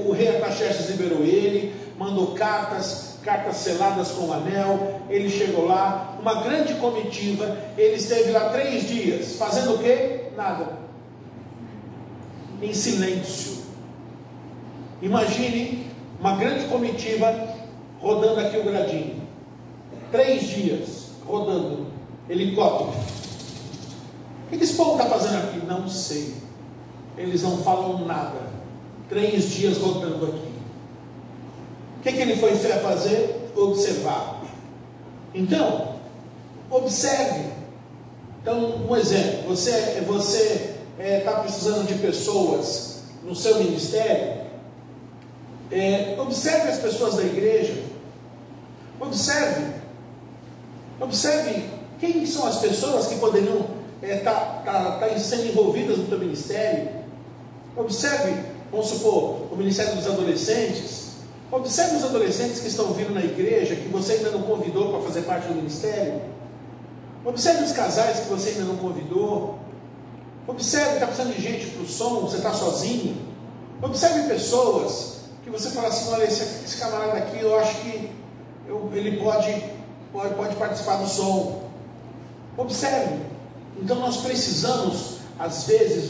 [SPEAKER 1] o rei Artaxerxes liberou ele, mandou cartas seladas com o anel. Ele chegou lá, uma grande comitiva. Ele esteve lá 3 dias, fazendo o quê? Nada, em silêncio. Imagine uma grande comitiva rodando aqui o gradinho, 3 dias rodando, helicóptero. O que esse povo está fazendo aqui? Não sei. Eles não falam nada. 3 dias rodando aqui. O que ele foi fazer? Observar. Então, observe. Então, um exemplo. Você está precisando de pessoas no seu ministério. Observe as pessoas da igreja. Observe quem são as pessoas que poderiam estar sendo envolvidas no teu ministério. Observe, vamos supor, o ministério dos adolescentes. Observe os adolescentes que estão vindo na igreja, que você ainda não convidou para fazer parte do ministério. Observe os casais que você ainda não convidou. Observe, está precisando de gente para o som, você está sozinho. Observe pessoas que você fala assim: olha, esse camarada aqui, eu acho que ele pode participar do som. Observe. Então nós precisamos, às vezes,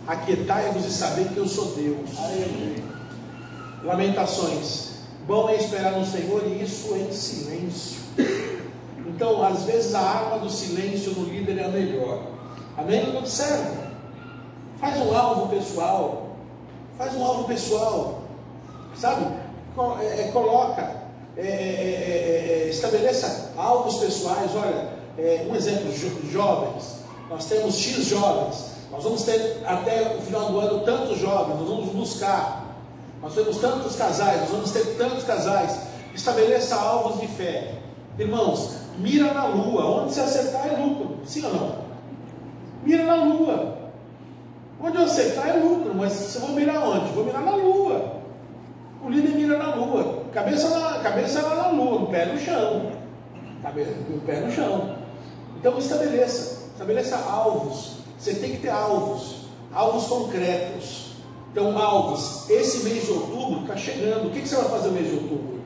[SPEAKER 1] aquietai-vos e saber que eu sou Deus. Lamentações. Bom é esperar no Senhor, e isso em silêncio. Então, às vezes, a arma do silêncio no líder é a melhor. Amém? Observe. Faz um alvo pessoal. Faz um alvo pessoal. Sabe? Coloca, estabeleça alvos pessoais. Olha, um exemplo, jovens. Nós temos X jovens. Nós vamos ter até o final do ano tantos jovens. Nós vamos buscar. Nós temos tantos casais. Nós vamos ter tantos casais. Estabeleça alvos de fé. Irmãos, mira na lua. Onde você acertar é lucro. Sim ou não? Mira na lua. Onde eu acertar é lucro. Mas eu vou mirar onde? Vou mirar na lua. O líder mira na lua. Cabeça lá na lua. O pé no chão. O pé no chão. Então estabeleça alvos. Você tem que ter alvos. Alvos concretos. Então, alvos. Esse mês de outubro está chegando. O que você vai fazer no mês de outubro?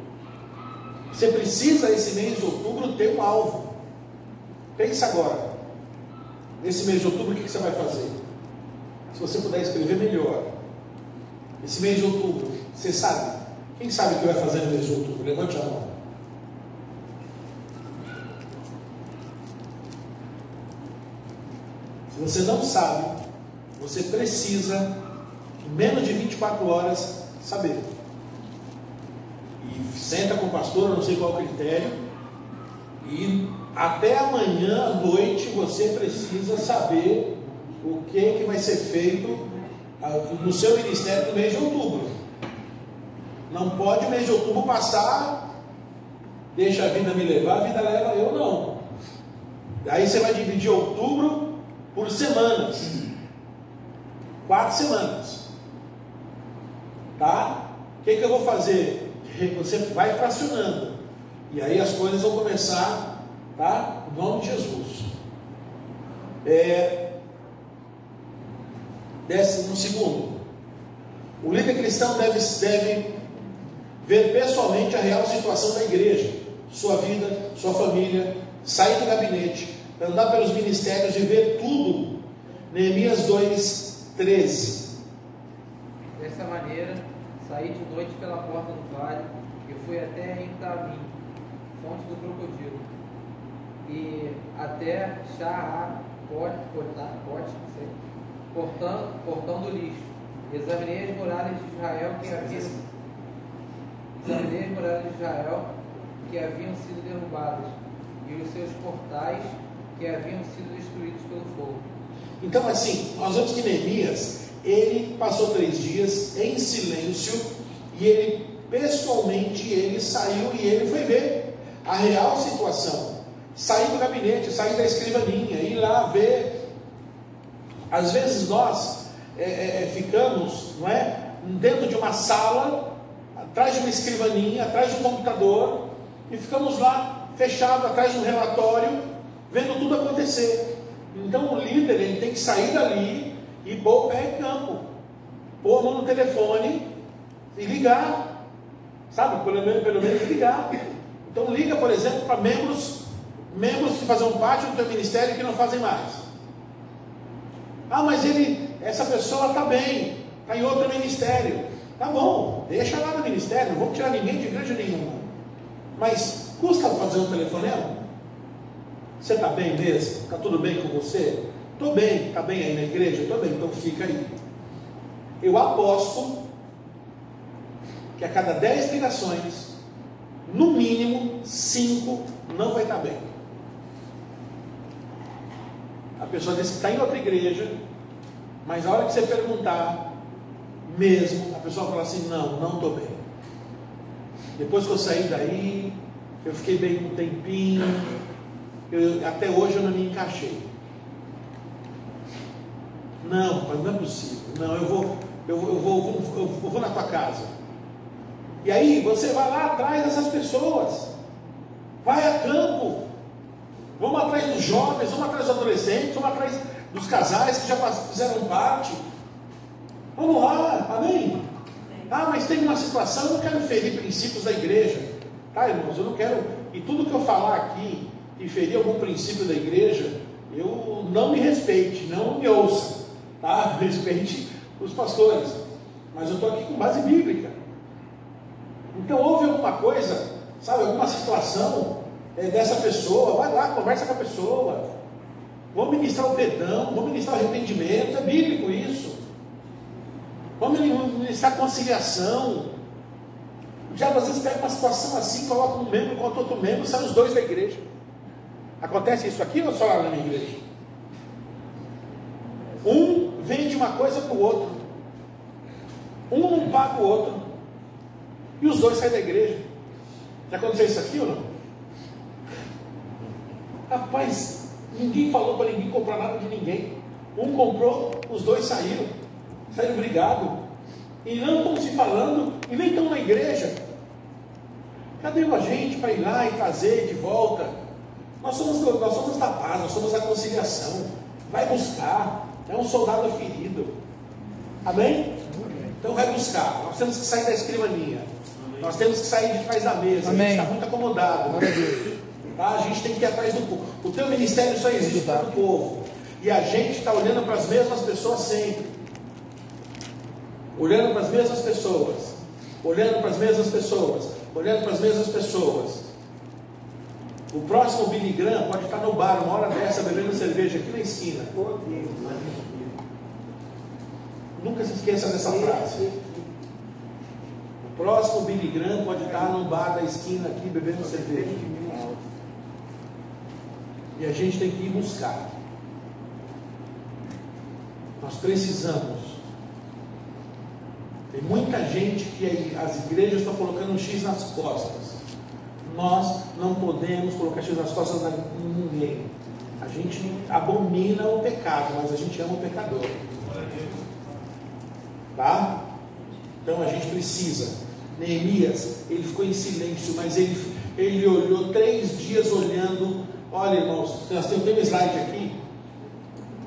[SPEAKER 1] Você precisa, esse mês de outubro, ter um alvo. Pensa agora. Nesse mês de outubro, o que você vai fazer? Se você puder escrever, melhor. Esse mês de outubro, você sabe? Quem sabe o que vai fazer no mês de outubro? Levante a mão. Se você não sabe, você precisa, em menos de 24 horas, saber. E senta com o pastor, eu não sei qual o critério, e até amanhã à noite você precisa saber o que vai ser feito no seu ministério no mês de outubro. Não pode o mês de outubro passar, deixa a vida me levar, a vida leva eu, não. Aí você vai dividir outubro por semanas. 4 semanas. Tá? O que eu vou fazer? Você vai fracionando. E aí as coisas vão começar, tá? Em nome de Jesus. No segundo, o líder cristão deve ver pessoalmente a real situação da igreja, sua vida, sua família, sair do gabinete, andar pelos ministérios e ver tudo. Neemias 2:13.
[SPEAKER 7] Dessa maneira, saí de noite pela porta do vale e fui até Entamim, fonte do crocodilo, e até portão do lixo. Examinei as muralhas de Israel que haviam sido derrubadas, e os seus portais que haviam sido destruídos pelo fogo.
[SPEAKER 1] Então, assim, nós vemos que Neemias, ele passou 3 dias em silêncio, e ele pessoalmente ele saiu e ele foi ver a real situação. Sair do gabinete, sair da escrivaninha, ir lá ver. Às vezes nós ficamos, não é, dentro de uma sala, atrás de uma escrivaninha, atrás de um computador, e ficamos lá fechados atrás de um relatório, vendo tudo acontecer. Então o líder, ele tem que sair dali e pôr o pé em campo, pôr a mão no telefone e ligar, sabe, pelo menos ligar. Então liga, por exemplo, para membros que fazem parte do teu ministério que não fazem mais. Ah, mas essa pessoa está bem, está em outro ministério. Tá bom, deixa lá no ministério, não vamos tirar ninguém de igreja nenhuma. Mas custa fazer um telefonema? Você está bem mesmo? Está tudo bem com você? Estou bem, está bem aí na igreja? Estou bem, então fica aí. Eu aposto que a cada 10 ligações, no mínimo 5 não vai estar bem. A pessoa diz que está em outra igreja, mas a hora que você perguntar mesmo, a pessoa fala assim: não estou bem. Depois que eu saí daí, eu fiquei bem um tempinho, até hoje eu não me encaixei. Não, mas não é possível. Não, eu vou na tua casa. E aí você vai lá atrás dessas pessoas, vai a campo, vamos atrás dos jovens, vamos atrás dos adolescentes, vamos atrás dos casais que já fizeram parte. Vamos lá, amém? Ah, mas tem uma situação, eu não quero ferir princípios da igreja, tá, irmãos? Eu não quero, e tudo que eu falar aqui e ferir algum princípio da igreja, eu não me respeite, não me ouça, tá? Respeite os pastores, mas eu estou aqui com base bíblica. Então houve alguma coisa, sabe, alguma situação dessa pessoa, vai lá, conversa com a pessoa, Vamos ministrar o perdão, vamos ministrar o arrependimento, é bíblico isso. Vamos ministrar a conciliação. O diabo às vezes pega uma situação assim, coloca um membro contra outro membro, saem os dois da igreja. Acontece isso aqui ou só lá na minha igreja? Um vende uma coisa para o outro, um não paga o outro, e os dois saem da igreja. Já aconteceu isso aqui ou não? Rapaz, ninguém falou para ninguém comprar nada de ninguém. Um comprou, os dois saíram brigados, e não estão se falando, e nem estão na igreja. Cadê a gente para ir lá e trazer de volta? Nós somos da paz, nós somos da conciliação. Vai buscar, é um soldado ferido. Amém? Então vai buscar. Nós temos que sair da escrivaninha. Nós temos que sair de trás da mesa.
[SPEAKER 11] Amém.
[SPEAKER 1] A gente está muito acomodado. Tá? A gente tem que ir atrás do povo. O teu ministério só existe para o povo. E a gente está olhando para as mesmas pessoas sempre. Olhando para as mesmas pessoas. Olhando para as mesmas pessoas. Olhando para as mesmas pessoas. O próximo Billy Graham pode estar no bar uma hora dessa bebendo cerveja aqui na esquina. Nunca se esqueça dessa frase. O próximo Billy Graham pode estar no bar da esquina aqui bebendo cerveja. E a gente tem que ir buscar. Nós precisamos. Tem muita gente que as igrejas estão colocando um X nas costas. Nós não podemos colocar X nas costas de ninguém. A gente abomina o pecado, mas a gente ama o pecador. Tá? Então a gente precisa. Neemias, ele ficou em silêncio, mas ele olhou 3 dias olhando. Olha, irmãos, nós temos um slide aqui.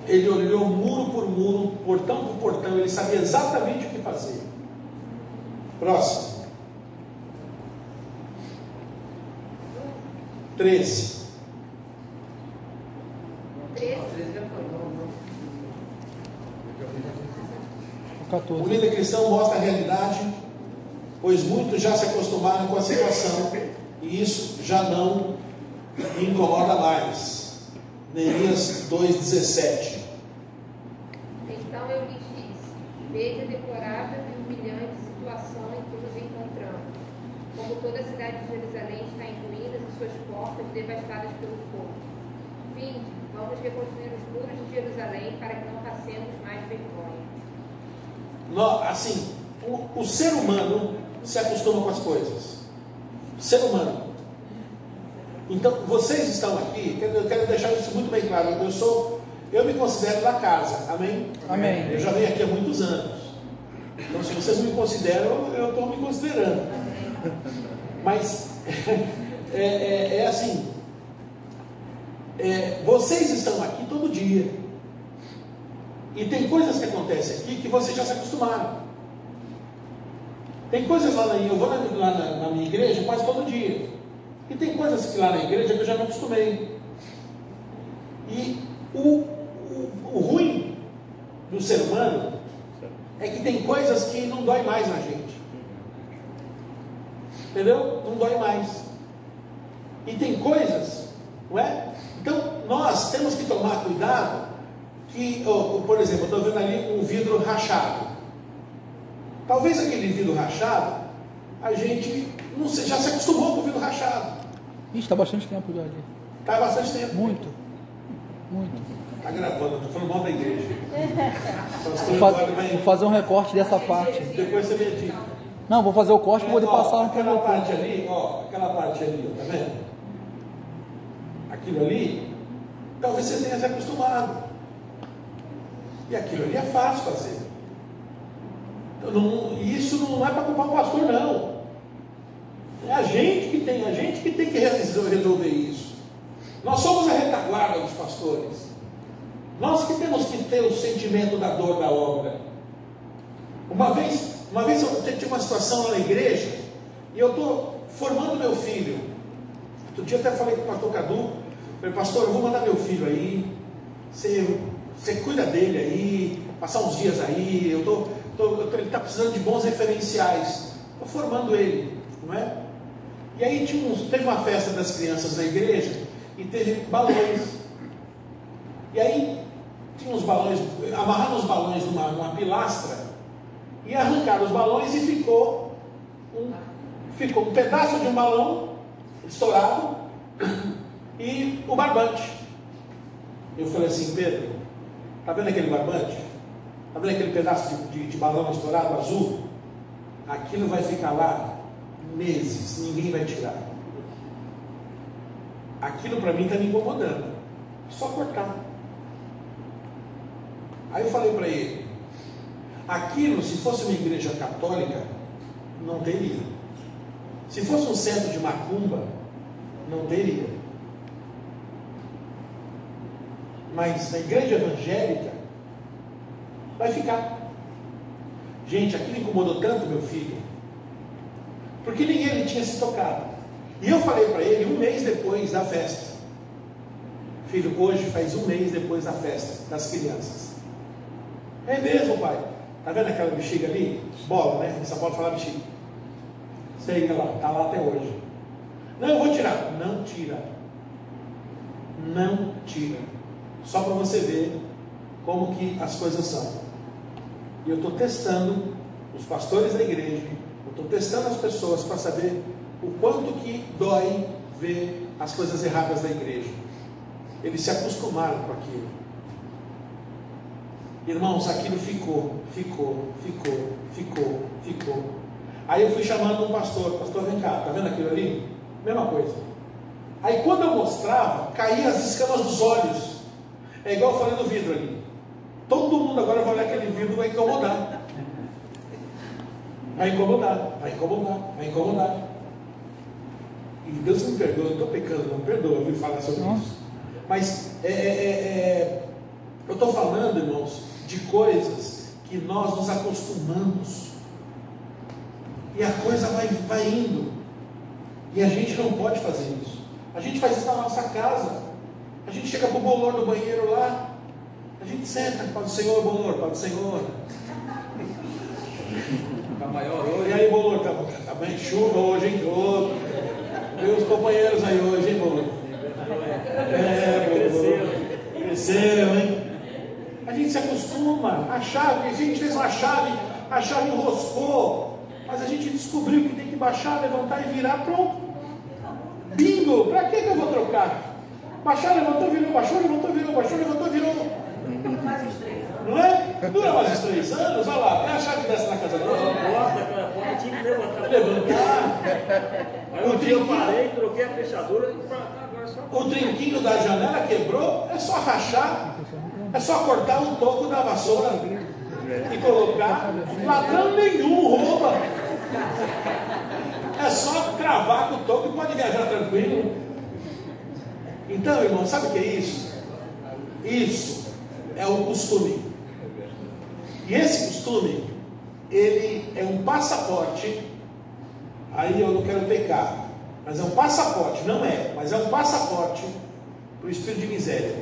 [SPEAKER 1] Ele olhou muro por muro, portão por portão, ele sabia exatamente o que fazer. Próximo. 13. O líder cristão mostra a realidade, pois muitos já se acostumaram com a situação e isso já não incomoda mais. Neemias 2,17.
[SPEAKER 12] Então eu lhes disse: veja a deplorável e humilhante situação em que nos encontramos. Como toda a cidade de Jerusalém está em ruínas e suas portas devastadas pelo fogo. Vinde, vamos reconstruir os muros de Jerusalém para que não passemos mais vergonha.
[SPEAKER 1] Assim, o ser humano se acostuma com as coisas. O ser humano. Então, vocês estão aqui, eu quero deixar isso muito bem claro. Eu me considero da casa, amém?
[SPEAKER 11] Amém.
[SPEAKER 1] Eu já venho aqui há muitos anos. Então, se vocês me consideram, eu estou me considerando. Mas, assim, vocês estão aqui todo dia. E tem coisas que acontecem aqui que vocês já se acostumaram. Tem coisas eu vou lá na minha igreja quase todo dia. E tem coisas que lá na igreja que eu já me acostumei. E o ruim do ser humano é que tem coisas que não dói mais na gente. Entendeu? Não dói mais. E tem coisas, não é? Então nós temos que tomar cuidado que, por exemplo, eu estou vendo ali um vidro rachado. Talvez aquele vidro rachado, a gente não sei, já se acostumou com o vidro rachado.
[SPEAKER 11] Ixi, está bastante tempo já ali.
[SPEAKER 1] Está bastante tempo.
[SPEAKER 11] Muito.
[SPEAKER 1] Está gravando, estou falando mal da igreja.
[SPEAKER 11] Vou fazer um recorte dessa parte.
[SPEAKER 1] Depois você me diz.
[SPEAKER 11] Não, vou fazer o corte para poder passar um
[SPEAKER 1] aquela parte ali, aquela parte ali, tá vendo? Aquilo ali, talvez você tenha se acostumado. E aquilo ali é fácil fazer. Então, isso não é para culpar o pastor, não. É a gente que tem que resolver isso. Nós somos a retaguarda dos pastores. Nós que temos que ter o sentimento da dor da obra. Uma vez eu tive uma situação lá na igreja e eu estou formando meu filho. Outro dia até falei com o pastor Cadu, falei, pastor, eu vou mandar meu filho aí, você cuida dele aí, passar uns dias aí, ele está precisando de bons referenciais, estou formando ele, não é? E aí teve uma festa das crianças na igreja e teve balões. E aí tinha uns balões, amarraram os balões numa pilastra e arrancaram os balões e ficou um pedaço de um balão estourado e o barbante. Eu falei assim: Pedro, tá vendo aquele barbante? Tá vendo aquele pedaço de balão estourado azul? Aquilo vai ficar lá meses, ninguém vai tirar. Aquilo para mim está me incomodando. Só cortar. Aí eu falei para ele: aquilo, se fosse uma igreja católica, não teria. Se fosse um centro de macumba, não teria. Mas na igreja evangélica, vai ficar. Gente, aquilo incomodou tanto meu filho, porque nem ele tinha se tocado. E eu falei para ele 1 mês depois da festa: filho, hoje faz 1 mês depois da festa das crianças. É mesmo, pai? Tá vendo aquela bexiga ali? Bola, né? Em São Paulo fala bexiga. Sei lá, tá lá até hoje. Não, eu vou tirar. Não tira. Não tira. Só para você ver como que as coisas são. E eu estou testando os pastores da igreja, eu estou testando as pessoas para saber o quanto que dói ver as coisas erradas da igreja. Eles se acostumaram com aquilo. Irmãos, aquilo ficou. Aí eu fui chamando um pastor: pastor, vem cá, tá vendo aquilo ali? Mesma coisa. Aí quando eu mostrava, caía as escamas dos olhos. É igual eu falei do vidro ali. Todo mundo agora vai olhar aquele vidro e vai incomodar. Vai incomodar. E Deus me perdoa, eu estou pecando, não perdoa, eu vim falar sobre isso. Mas eu estou falando, irmãos, de coisas que nós nos acostumamos. E a coisa vai indo. E a gente não pode fazer isso. A gente faz isso na nossa casa. A gente chega para o bolor do banheiro lá, a gente senta: Pai do Senhor, bolor, Pai do Senhor. Tá maior hoje. E aí, bolor, tá bem chuva hoje, hein? Vê os companheiros aí hoje, hein, bolor? Cresceu, hein? A gente se acostuma. A gente fez uma chave, a chave enroscou, mas a gente descobriu que tem que baixar, levantar e virar, pronto. Bingo! Para que eu vou trocar? Baixar, levantou, virou, baixou, levantou, virou, baixou, levantou, virou.
[SPEAKER 4] Dura mais uns 3 anos.
[SPEAKER 1] Não é? Dura mais uns 3 anos, olha lá, tem a chave dessa na casa dela.
[SPEAKER 6] Aquela porta tinha que levantar. Aí um dia eu parei, troquei a fechadura e agora só.
[SPEAKER 1] O trinquinho da janela quebrou, é só rachar, é só cortar um toco da vassoura e colocar. Ladrão nenhum rouba. É só cravar com o toco e pode viajar tranquilo. Então, irmão, sabe o que é isso? Isso é um costume. E esse costume, ele é um passaporte. Aí eu não quero pecar, mas é um passaporte, não é, mas é um passaporte para o espírito de miséria.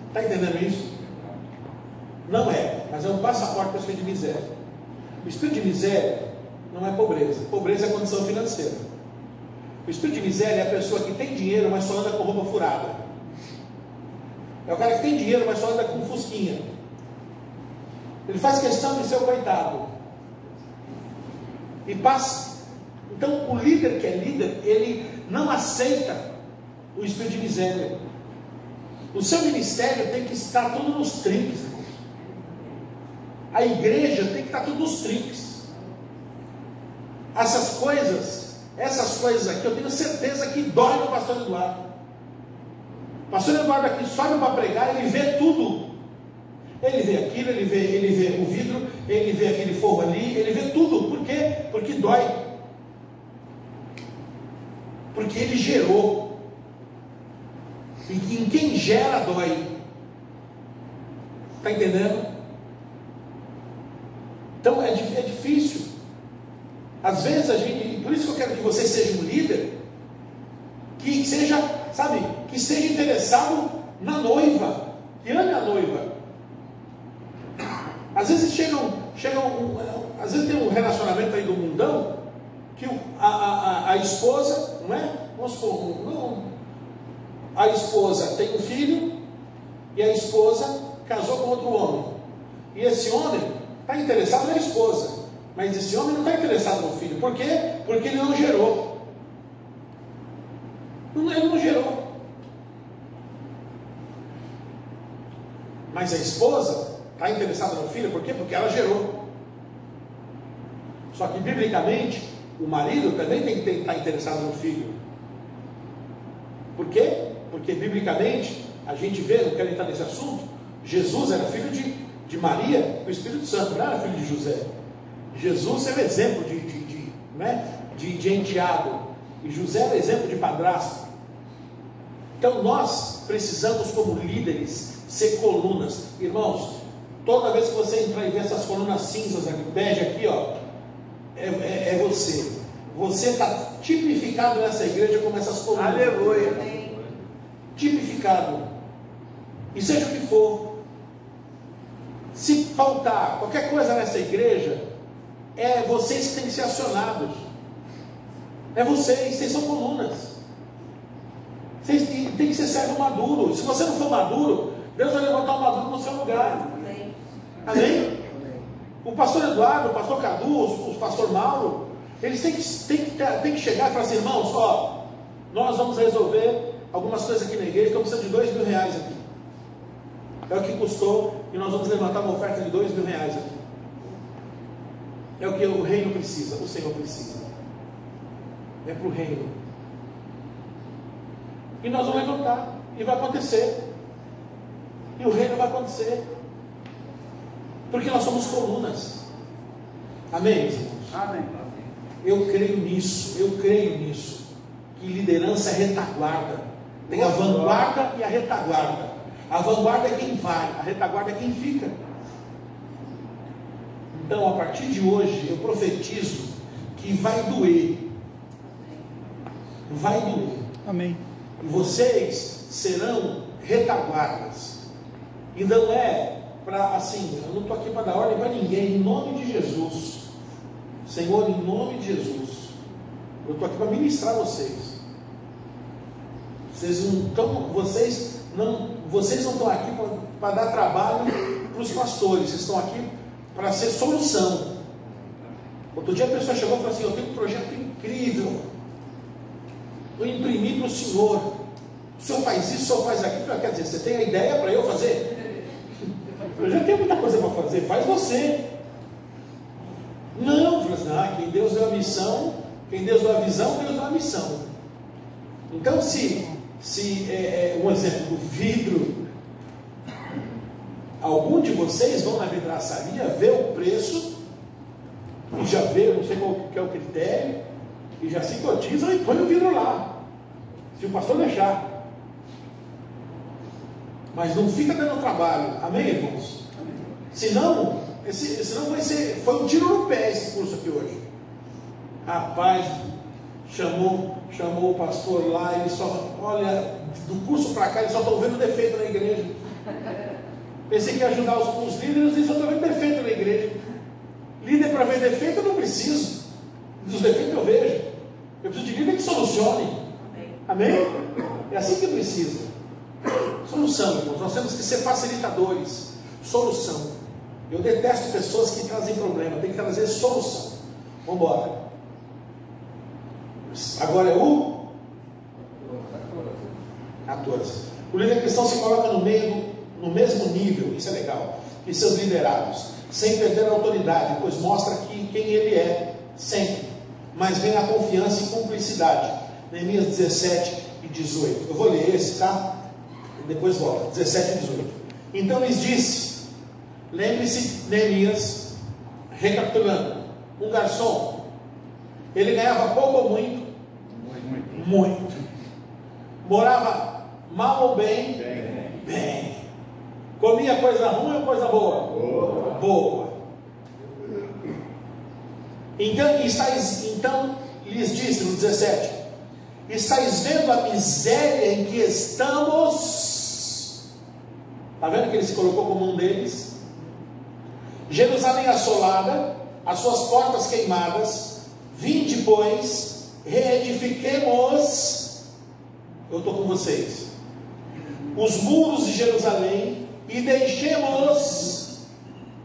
[SPEAKER 1] Está entendendo isso? Não é, mas é um passaporte para o espírito de miséria. O espírito de miséria não é pobreza. Pobreza é condição financeira. O espírito de miséria é a pessoa que tem dinheiro, mas só anda com roupa furada. É o cara que tem dinheiro, mas só anda com fusquinha. Ele faz questão de ser o coitado. E passa. Então, o líder que é líder, ele não aceita o espírito de miséria. O seu ministério tem que estar tudo nos trinques. A igreja tem que estar tudo nos trinques. Essas coisas aqui, eu tenho certeza que dói no pastor Eduardo. O pastor Eduardo aqui sobe para pregar, ele vê tudo. Ele vê aquilo, ele vê o vidro, ele vê aquele fogo ali, ele vê tudo. Por quê? Porque dói. Porque ele gerou. E em quem gera dói. Está entendendo? Então é difícil. Às vezes por isso que eu quero que você seja um líder que seja, sabe, que esteja interessado na noiva, que ame a noiva. Às vezes às vezes tem um relacionamento aí do mundão que a esposa, não é? Vamos supor, a esposa tem um filho e a esposa casou com outro homem. E esse homem está interessado na esposa, mas esse homem não está interessado no filho. Por quê? Porque ele não gerou. Ele não gerou. Mas a esposa está interessada no filho, por quê? Porque ela gerou. Só que, biblicamente, o marido também tem que estar interessado no filho. Por quê? Porque, biblicamente, a gente vê, não quero entrar nesse assunto, Jesus era filho de Maria, o Espírito Santo, não era filho de José. Jesus era exemplo de enteado, e José era exemplo de padrasto. Então, nós precisamos, como líderes, ser colunas. Irmãos, toda vez que você entrar e ver essas colunas cinzas aqui, bege aqui, ó, é você. Você está tipificado nessa igreja como essas colunas.
[SPEAKER 9] Aleluia.
[SPEAKER 1] Tipificado. E seja o que for, se faltar qualquer coisa nessa igreja, é vocês que têm que ser acionados. É vocês são colunas. Vocês têm que ser servo maduro. Se você não for maduro, Deus vai levantar um maduro no seu lugar. Amém? O pastor Eduardo, o pastor Cadu, o pastor Mauro, eles têm que chegar e falar assim: irmãos, ó, nós vamos resolver algumas coisas aqui na igreja, estamos precisando de R$2.000 aqui. É o que custou, e nós vamos levantar uma oferta de R$2.000 aqui. É o que o reino precisa, o Senhor precisa. É para o reino. E nós vamos levantar, e vai acontecer. E o reino vai acontecer. Porque nós somos colunas. Amém, meus irmãos?
[SPEAKER 3] Amém.
[SPEAKER 1] Eu creio nisso. Que liderança é retaguarda. Tem a vanguarda e a retaguarda. A vanguarda é quem vai, a retaguarda é quem fica. Então, a partir de hoje, eu profetizo que vai doer. Vai doer.
[SPEAKER 11] Amém.
[SPEAKER 1] E vocês serão retaguardas. E não é para, assim, eu não estou aqui para dar ordem para ninguém, em nome de Jesus. Senhor, em nome de Jesus. Eu estou aqui para ministrar vocês. Vocês não estão aqui para dar trabalho para os pastores. Vocês estão aqui para ser solução. Outro dia a pessoa chegou e falou assim: eu tenho um projeto incrível, eu imprimi para o senhor. O senhor faz isso, o senhor faz aquilo. Quer dizer, você tem a ideia para eu fazer? Eu já tenho muita coisa para fazer, faz você. Não, falei assim: quem Deus deu a missão, quem Deus deu a visão, Deus deu a missão. Então, se um exemplo do vidro, algum de vocês vão na vidraçaria ver o preço, e já vê, não sei qual que é o critério, e já se cotizam e põe o vidro lá, se o pastor deixar. Mas não fica dando trabalho, amém, irmãos? Senão foi um tiro no pé esse curso aqui hoje. Rapaz, chamou o pastor lá, ele só, olha, do curso para cá, eles só estão vendo defeito na igreja. Pensei que ia ajudar os líderes, eles só estão vendo defeito na igreja. Líder para ver defeito eu não preciso. Dos defeitos eu vejo. Eu preciso de líder que solucione. Amém? É assim que precisa. Solução, irmãos. Nós temos que ser facilitadores. Solução. Eu detesto pessoas que trazem problema. Tem que trazer solução. Vamos embora. Agora é o 14. O líder cristão se coloca no mesmo nível, isso é legal, que seus liderados, sem perder a autoridade, pois mostra quem ele é, sempre, mas vem a confiança e cumplicidade. Neemias 17 e 18. Eu vou ler esse, tá? E depois volta. 17 e 18. Então lhes disse, lembre-se, Neemias, recapitulando, um garçom, ele ganhava pouco ou muito? Muito. Morava mal ou bem? Bem. Comia coisa ruim ou coisa boa? Boa. Então lhes disse no 17: estáis vendo a miséria em que estamos? Está vendo que ele se colocou como um deles? Jerusalém assolada, as suas portas queimadas. Vinde, pois, reedifiquemos. Eu estou com vocês. os muros de Jerusalém e deixemos,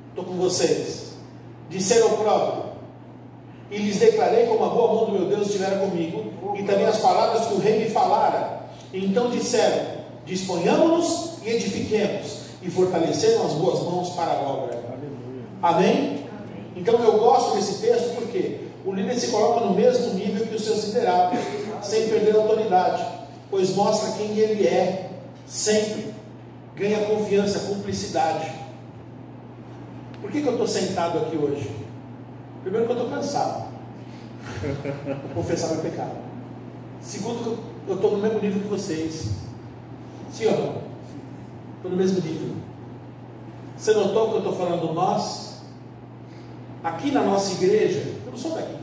[SPEAKER 1] estou com vocês, de ser opróbrio. E lhes declarei como a boa mão do meu Deus estivera comigo, e também as palavras que o rei me falara. Então disseram: disponhamos-nos e edifiquemos, e fortaleceram as boas mãos para a obra. Amém? Então eu gosto desse texto porque o líder se coloca no mesmo nível que os seus liderados, sem perder a autoridade, pois mostra quem ele é, sempre ganha confiança, cumplicidade. Por que eu estou sentado aqui hoje? Primeiro que eu estou cansado, vou confessar meu pecado. Segundo que eu estou no mesmo nível que vocês. Sim ou não? Estou no mesmo nível. Você notou que eu estou falando nós? Aqui na nossa igreja, eu não sou daqui.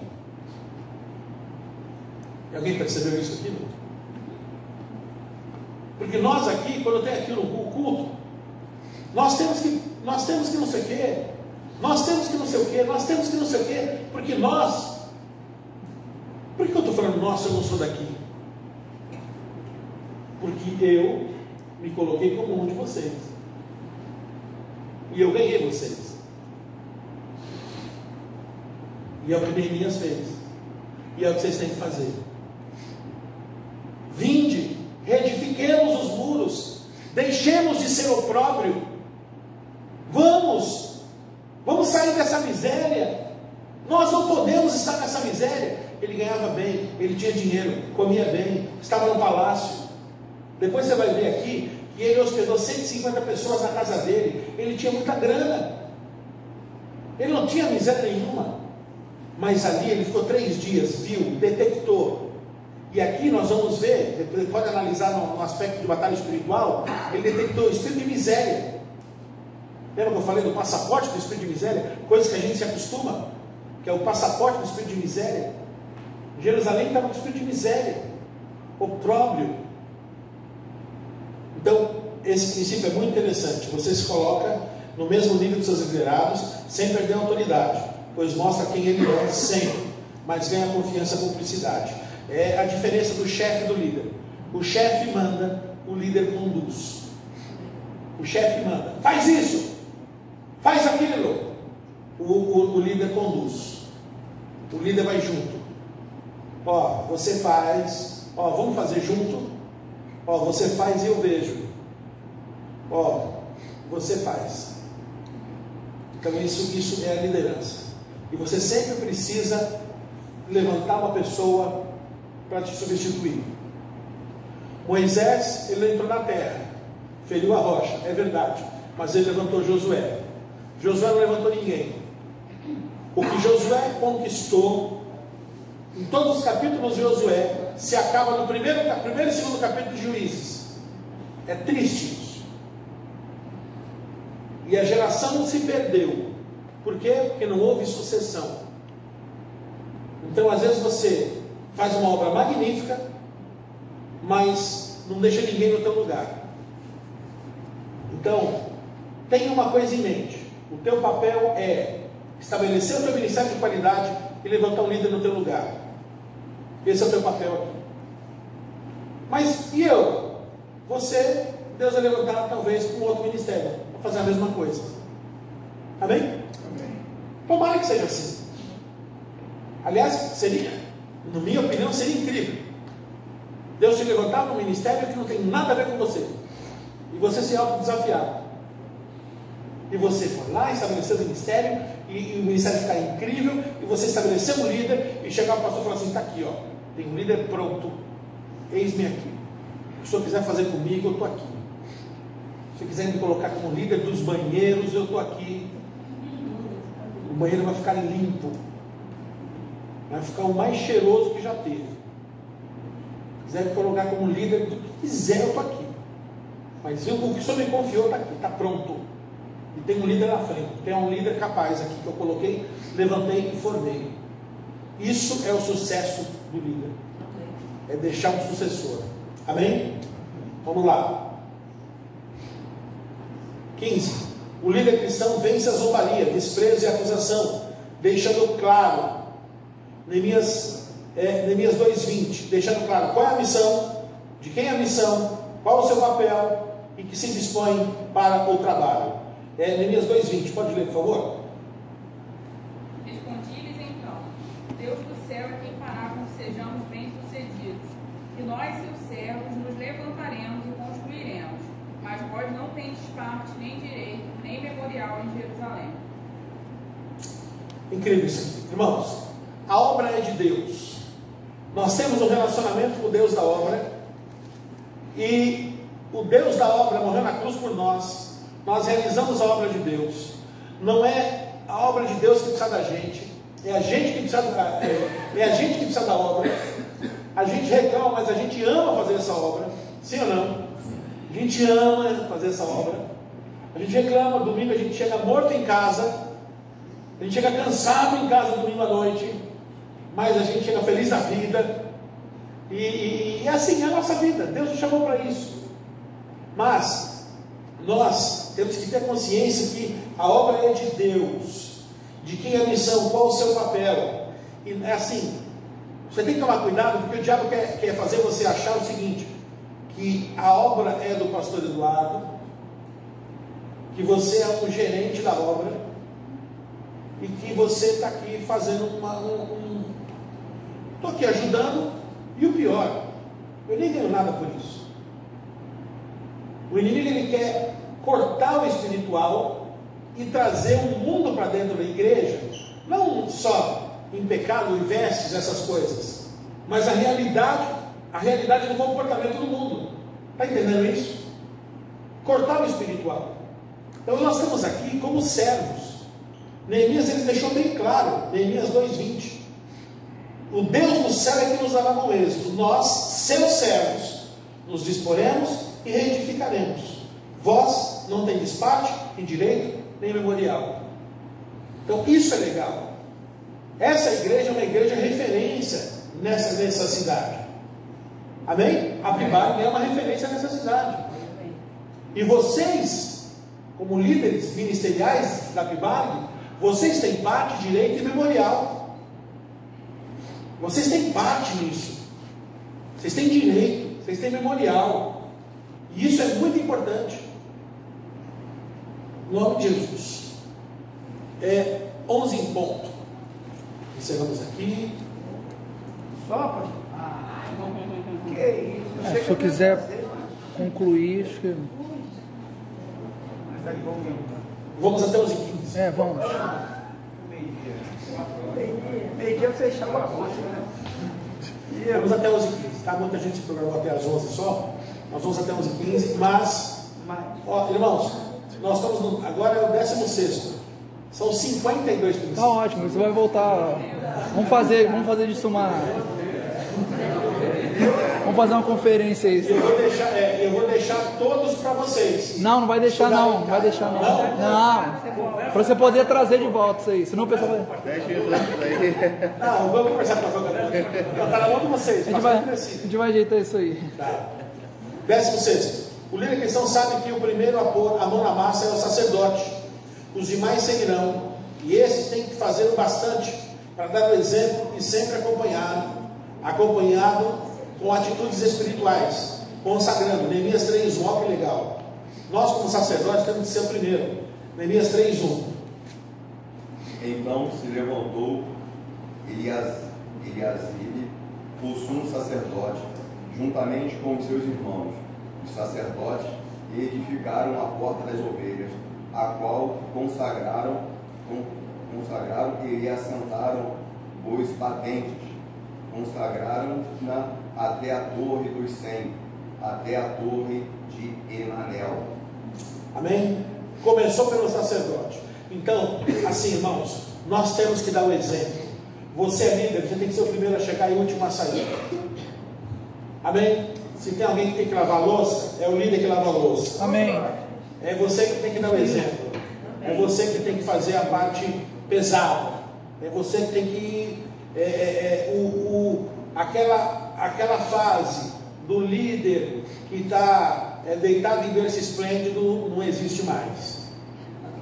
[SPEAKER 1] E alguém percebeu isso aqui? Não? Porque nós aqui, quando tem aqui no culto, nós temos que não sei o quê, nós temos que não sei o quê, nós temos que não sei o quê, porque nós, por que eu estou falando nós se eu não sou daqui? Porque eu me coloquei como um de vocês, e eu ganhei vocês, e é o que Neemias fez, e é o que vocês têm que fazer. Vinde, reedifiquemos os muros, deixemos de ser opróbrio, vamos sair dessa miséria. Nós não podemos estar nessa miséria. Ele ganhava bem, ele tinha dinheiro, comia bem, estava no palácio. Depois você vai ver aqui que ele hospedou 150 pessoas na casa dele. Ele tinha muita grana, ele não tinha miséria nenhuma. Mas ali ele ficou 3 dias, viu, detectou. E aqui nós vamos ver, depois pode analisar no aspecto de batalha espiritual, ele detectou o espírito de miséria. Lembra que eu falei do passaporte do espírito de miséria? Coisas que a gente se acostuma, que é o passaporte do espírito de miséria. Jerusalém estava com o espírito de miséria, opróbrio. Então, esse princípio é muito interessante. Você se coloca no mesmo nível dos seus liderados, sem perder a autoridade, pois mostra quem ele é sempre, mas ganha confiança e cumplicidade. É a diferença do chefe e do líder. O chefe manda, o líder conduz. O chefe manda, faz isso, faz aquilo. O líder conduz. O líder vai junto. Ó, você faz. Ó, vamos fazer junto. Ó, você faz e eu vejo. Ó, você faz. Então isso é a liderança. E você sempre precisa levantar uma pessoa para te substituir. Moisés, ele entrou na terra, feriu a rocha, é verdade, mas ele levantou Josué. Josué não levantou ninguém. O que Josué conquistou, em todos os capítulos de Josué, se acaba no primeiro e segundo capítulo de Juízes. É triste isso. E a geração se perdeu. Por quê? Porque não houve sucessão. Então, às vezes você faz uma obra magnífica, mas não deixa ninguém no teu lugar. Então, tenha uma coisa em mente. O teu papel é estabelecer o teu ministério de qualidade e levantar um líder no teu lugar. Esse é o teu papel aqui. Mas e eu? Você, Deus vai levantar talvez para um outro ministério, para fazer a mesma coisa. Amém? Amém. Tomara que seja assim. Aliás, seria, na minha opinião, seria incrível Deus te levantar num ministério que não tem nada a ver com você, e você se autodesafiar, e você for lá estabelecer o ministério, e o ministério ficar incrível, e você estabelecer um líder, e chegar ao pastor e falar assim: está aqui, ó, tem um líder pronto, eis-me aqui, o que o senhor quiser fazer comigo, eu estou aqui. Se você quiser me colocar como líder dos banheiros, eu estou aqui. O banheiro vai ficar limpo, vai ficar o mais cheiroso que já teve. Se quiser me colocar como líder do que quiser, eu estou aqui. Mas o que o senhor me confiou está aqui, está pronto. E tem um líder na frente, tem um líder capaz aqui que eu coloquei, levantei e formei. Isso é o sucesso do líder. É deixar um sucessor. Amém? Vamos lá. 15. O líder cristão vence a zombaria, desprezo e acusação, deixando claro, Neemias 2:20, deixando claro qual é a missão, de quem é a missão, qual é o seu papel, e que se dispõem para o trabalho. Neemias 2:20, pode ler, por favor?
[SPEAKER 13] Respondi-lhes então: Deus do céu é quem fará com que sejamos bem-sucedidos, e nós, seus servos, nos levantaremos e construiremos, mas vós não tendes parte, nem direito, nem memorial em Jerusalém.
[SPEAKER 1] Incrível isso aqui. Irmãos, a obra é de Deus. Nós temos um relacionamento com o Deus da obra, e o Deus da obra morreu na cruz por nós. Nós realizamos a obra de Deus. Não é a obra de Deus que precisa da gente, é a gente que precisa da obra. A gente reclama, mas a gente ama fazer essa obra, sim ou não? A gente ama fazer essa obra. A gente reclama, domingo a gente chega morto em casa, a gente chega cansado em casa domingo à noite, mas a gente chega feliz da vida, e assim é a nossa vida. Deus nos chamou para isso, mas nós temos que ter consciência que a obra é de Deus, de quem é a missão, qual o seu papel. E é assim, você tem que tomar cuidado, porque o diabo quer fazer você achar o seguinte, que a obra é do pastor Eduardo, que você é um gerente da obra, e que você está aqui fazendo estou aqui ajudando, e o pior, eu nem ganho nada por isso. O inimigo, ele quer cortar o espiritual e trazer um mundo para dentro da igreja, não só em pecado e vestes, essas coisas, mas a realidade do comportamento do mundo. Está entendendo isso? Cortar o espiritual. Então nós estamos aqui como servos. Neemias, ele deixou bem claro, Neemias 2:20, o Deus do céu é que nos dará bom êxito, nós, seus servos, nos disporemos e reedificaremos. Vós não tendes parte, nem direito, nem memorial. Então isso é legal. Essa igreja é uma igreja referência nessa cidade. Amém? A Bibarg é uma referência nessa cidade. E vocês, como líderes ministeriais da Bibarg, vocês têm parte, direito e memorial. Vocês têm parte nisso. Vocês têm direito, vocês têm memorial. E isso é muito importante. Em nome de Jesus. 11 em ponto. Encerramos aqui.
[SPEAKER 2] Só, pastor? Que isso?
[SPEAKER 11] Se eu quiser concluir, acho que...
[SPEAKER 1] Vamos até os 15.
[SPEAKER 11] Vamos.
[SPEAKER 2] Meio-dia fechava a bolsa, né?
[SPEAKER 1] Vamos até 11 h 15, tá? Muita gente se programou até as 11 só. Nós vamos até 11 h 15, mas, ó, irmãos, nós estamos agora é o 16º. São 52 princípios.
[SPEAKER 11] Tá ótimo, você vai voltar. Vamos fazer disso uma. Vamos fazer uma conferência aí.
[SPEAKER 1] Eu vou deixar todos para vocês.
[SPEAKER 11] Não vai deixar não. Não vai deixar não. Não. Para você poder trazer de volta isso aí. Senão o pessoal vai.
[SPEAKER 1] Não, vamos conversar com a vocês. Está na mão de vocês.
[SPEAKER 11] A gente vai ajeitar isso aí.
[SPEAKER 1] Tá. 16º. O líder cristão sabe que o primeiro a pôr a mão na massa é o sacerdote. Os demais seguirão. E esses têm que fazer o bastante para dar o exemplo e sempre acompanhado com atitudes espirituais, consagrando. Neemias 3:1, olha que legal. Nós, como sacerdotes, temos que ser o primeiro. Neemias 3:1.
[SPEAKER 14] Então se levantou Eliasibe, o sumo sacerdote, juntamente com os seus irmãos, os sacerdotes, e edificaram a porta das ovelhas, a qual consagraram e assentaram os batentes. Consagraram-na até a torre dos 100, até a torre de Enanel.
[SPEAKER 1] Amém? Começou pelo sacerdote. Então, assim, irmãos, nós temos que dar o exemplo. Você é líder, você tem que ser o primeiro a chegar e o último a sair. Amém? Se tem alguém que tem que lavar a louça, é o líder que lava a louça.
[SPEAKER 11] Amém.
[SPEAKER 1] É você que tem que dar o exemplo. É você que tem que fazer a parte pesada. É você que tem que aquela fase do líder que está deitado em berço esplêndido não existe mais.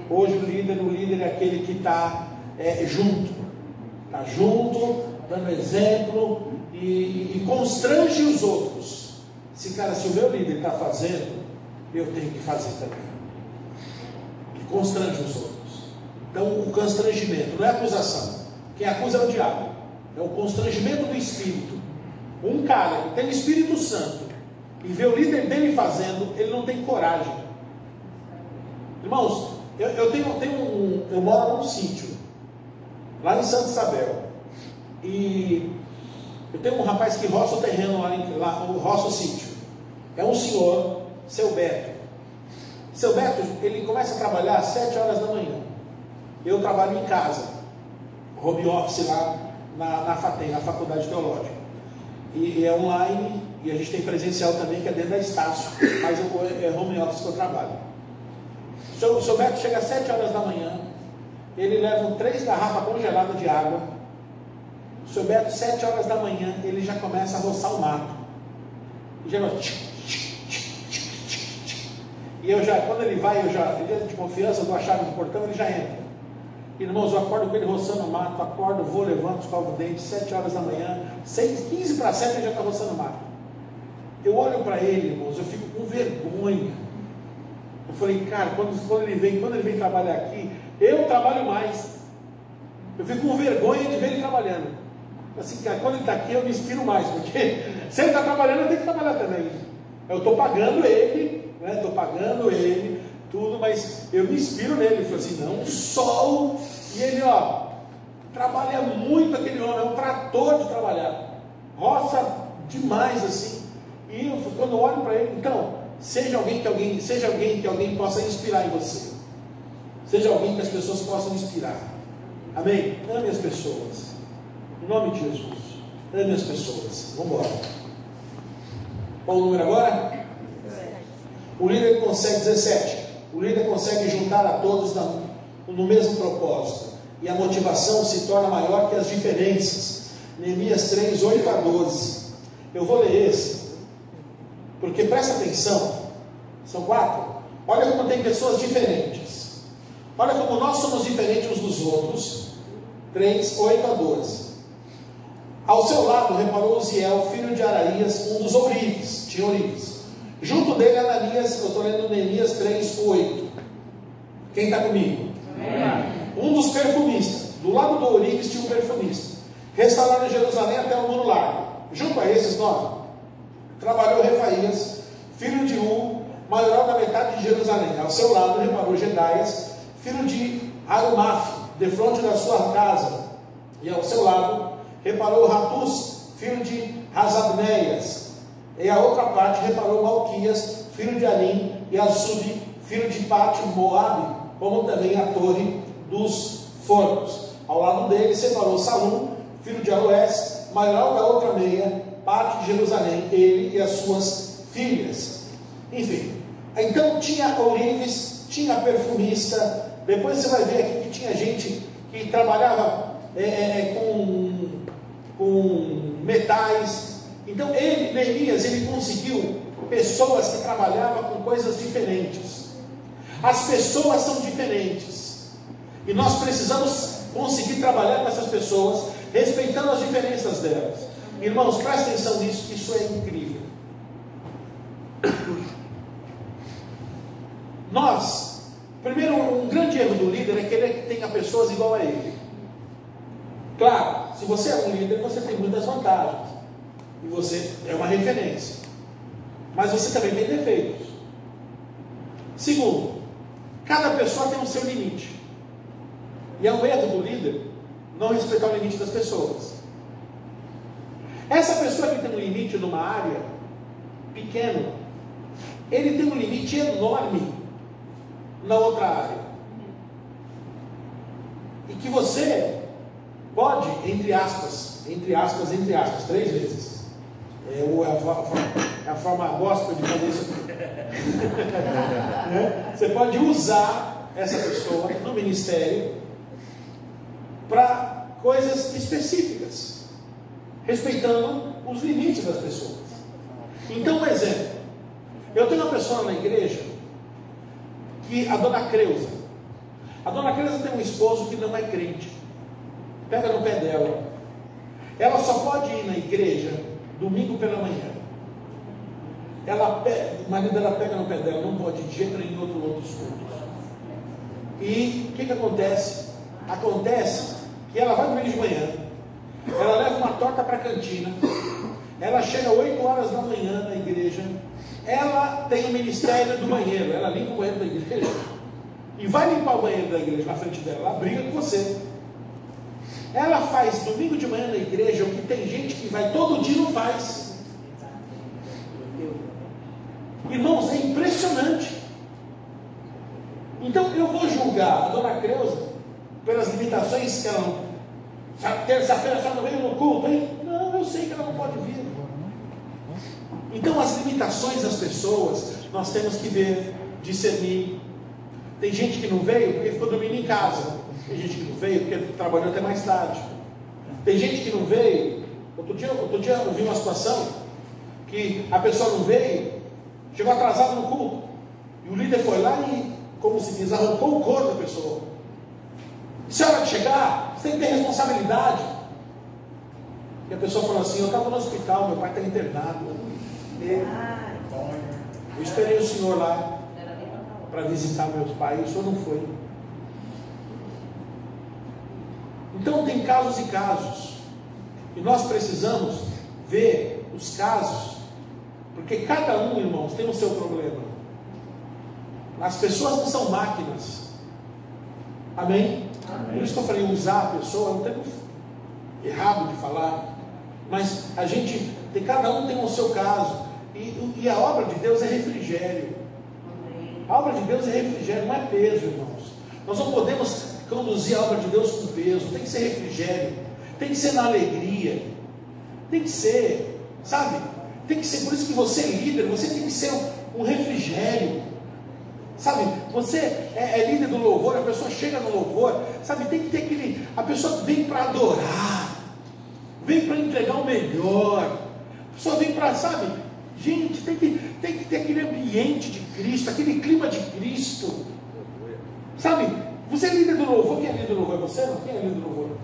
[SPEAKER 1] Hoje o líder é aquele que está junto, dando exemplo e constrange os outros. Se o meu líder está fazendo, eu tenho que fazer também. Que constrange os outros. Então, o constrangimento não é acusação. Quem acusa é o diabo. É o constrangimento do Espírito. Um cara que tem o Espírito Santo e vê o líder dele fazendo, ele não tem coragem. Irmãos, eu moro num sítio, lá em Santa Isabel. E eu tenho um rapaz que roça o terreno lá, roça o sítio. É um senhor, seu Beto. Seu Beto, ele começa a trabalhar às 7 horas da manhã. Eu trabalho em casa, home office lá na FATEM, na Faculdade Teológica. E é online, e a gente tem presencial também, que é dentro da Estácio, mas é home office que eu trabalho. O seu Beto chega às 7 horas da manhã, ele leva 3 garrafas congeladas de água. O seu Beto, 7 horas da manhã, ele já começa a roçar o mato. E já quando ele vai, ele é de confiança, eu dou a chave do portão, ele já entra. Irmãos, eu acordo com ele roçando o mato, acordo, vou, levanto, escovo o dente, 7 horas da manhã, 15 para 7 ele já está roçando o mato. Eu olho para ele, irmãos, eu fico com vergonha. Eu falei, cara, quando ele vem trabalhar aqui, eu trabalho mais. Eu fico com vergonha de ver ele trabalhando. Assim, cara, quando ele está aqui, eu me inspiro mais, porque se ele está trabalhando, eu tenho que trabalhar também. Eu estou pagando ele, né? Estou pagando ele, tudo, mas eu me inspiro nele. Eu falei assim, não, sol. E ele, trabalha muito aquele homem, é um trator de trabalhar. Roça demais, assim. E quando eu olho para ele, então, seja alguém que alguém possa inspirar em você. Seja alguém que as pessoas possam inspirar. Amém? Ame as pessoas. Em nome de Jesus. Ame as pessoas. Vamos embora. Qual o número agora? O líder consegue 17. O líder consegue juntar a todos no mesmo propósito. E a motivação se torna maior que as diferenças. Neemias 3, 8 a 12. Eu vou ler esse. Porque presta atenção. São 4. Olha como tem pessoas diferentes. Olha como nós somos diferentes uns dos outros. 3, 8 a 12. Ao seu lado reparou Uziel, filho de Araías, um dos ourives. Tinha ourives. Junto dele, Ananias, eu estou lendo Neemias 3, 8. Quem está comigo? Um dos perfumistas. Do lado do ourives tinha um perfumista. Restauraram Jerusalém até o muro largo. Junto a esses 9, trabalhou Refaías, filho de maioral da metade de Jerusalém. Ao seu lado reparou Gedaias, filho de Harumaf, defronte da sua casa. E ao seu lado reparou Ratus, filho de Hasabneias. E a outra parte reparou Malquias, filho de Anim, e Azub, filho de Pat-Moabe, como também a torre dos fornos. Ao lado dele separou Salum, filho de Aloés, maioral da outra meia, parte de Jerusalém, ele e as suas filhas. Enfim, então tinha ourives, tinha perfumista. Depois você vai ver aqui que tinha gente que trabalhava com metais. Então Neemias, ele conseguiu pessoas que trabalhavam com coisas diferentes. As pessoas são diferentes e nós precisamos conseguir trabalhar com essas pessoas, respeitando as diferenças delas. Irmãos, presta atenção nisso, que isso é incrível. Primeiro, um grande erro do líder é querer que tenha pessoas igual a ele. Claro, se você é um líder, você tem muitas vantagens. E você é uma referência. Mas você também tem defeitos. Segundo, cada pessoa tem o seu limite. E é um erro do líder não respeitar o limite das pessoas. Essa pessoa que tem um limite numa área pequeno, ele tem um limite enorme na outra área. E que você pode, entre aspas, 3 vezes. É a forma gospel de fazer isso. Você pode usar essa pessoa no ministério para coisas específicas, respeitando os limites das pessoas. Então, um exemplo. Eu tenho uma pessoa na igreja, que a dona Creuza. A dona Creuza tem um esposo que não é crente. Pega no pé dela. Ela só pode ir na igreja domingo pela manhã. o marido dela pega no pé dela, não pode ir de jeito nenhum outros cultos. E o que acontece? Acontece que ela vai domingo de manhã, ela leva uma torta para a cantina, ela chega 8 horas da manhã na igreja, ela tem o ministério do banheiro, ela limpa o banheiro da igreja, e vai limpar o banheiro da igreja na frente dela, ela briga com você. Ela faz domingo de manhã na igreja, o que tem gente que vai todo dia e não faz. Irmãos, é impressionante. Então eu vou julgar a dona Creuza pelas limitações que ela não. Terça-feira só não veio no culto, hein? Não, eu sei que ela não pode vir. Então as limitações das pessoas nós temos que ver, discernir. Tem gente que não veio porque ficou dormindo em casa. Tem gente que não veio porque trabalhou até mais tarde. Tem gente que não veio. Outro dia eu vi uma situação que a pessoa não veio, chegou atrasado no culto, e o líder foi lá e, como se diz, arrancou o couro da pessoa. Se é hora de chegar, você tem que ter responsabilidade. E a pessoa falou assim: eu estava no hospital, meu pai está internado. Eu esperei o senhor lá para visitar meus pais, e o senhor não foi. Então tem casos e casos, e nós precisamos ver os casos, porque cada um, irmãos, tem o seu problema. As pessoas não são máquinas. Amém? Amém. Por isso que eu falei, usar a pessoa é um termo errado de falar, mas a gente tem, cada um tem o seu caso, e a obra de Deus é refrigério. A obra de Deus é refrigério, não é peso, irmãos. Nós não podemos conduzir a obra de Deus com peso. Tem que ser refrigério, tem que ser na alegria, tem que ser, sabe? Tem que ser, por isso que você é líder, você tem que ser um refrigério, sabe? Você é líder do louvor, a pessoa chega no louvor, sabe? Tem que ter aquele, a pessoa vem para adorar, vem para entregar o melhor, a pessoa vem para, sabe? Gente, tem que ter aquele ambiente de Cristo, aquele clima de Cristo, sabe? Você é líder do louvor. Quem é líder do louvor? É você? Não? Quem é líder do louvor?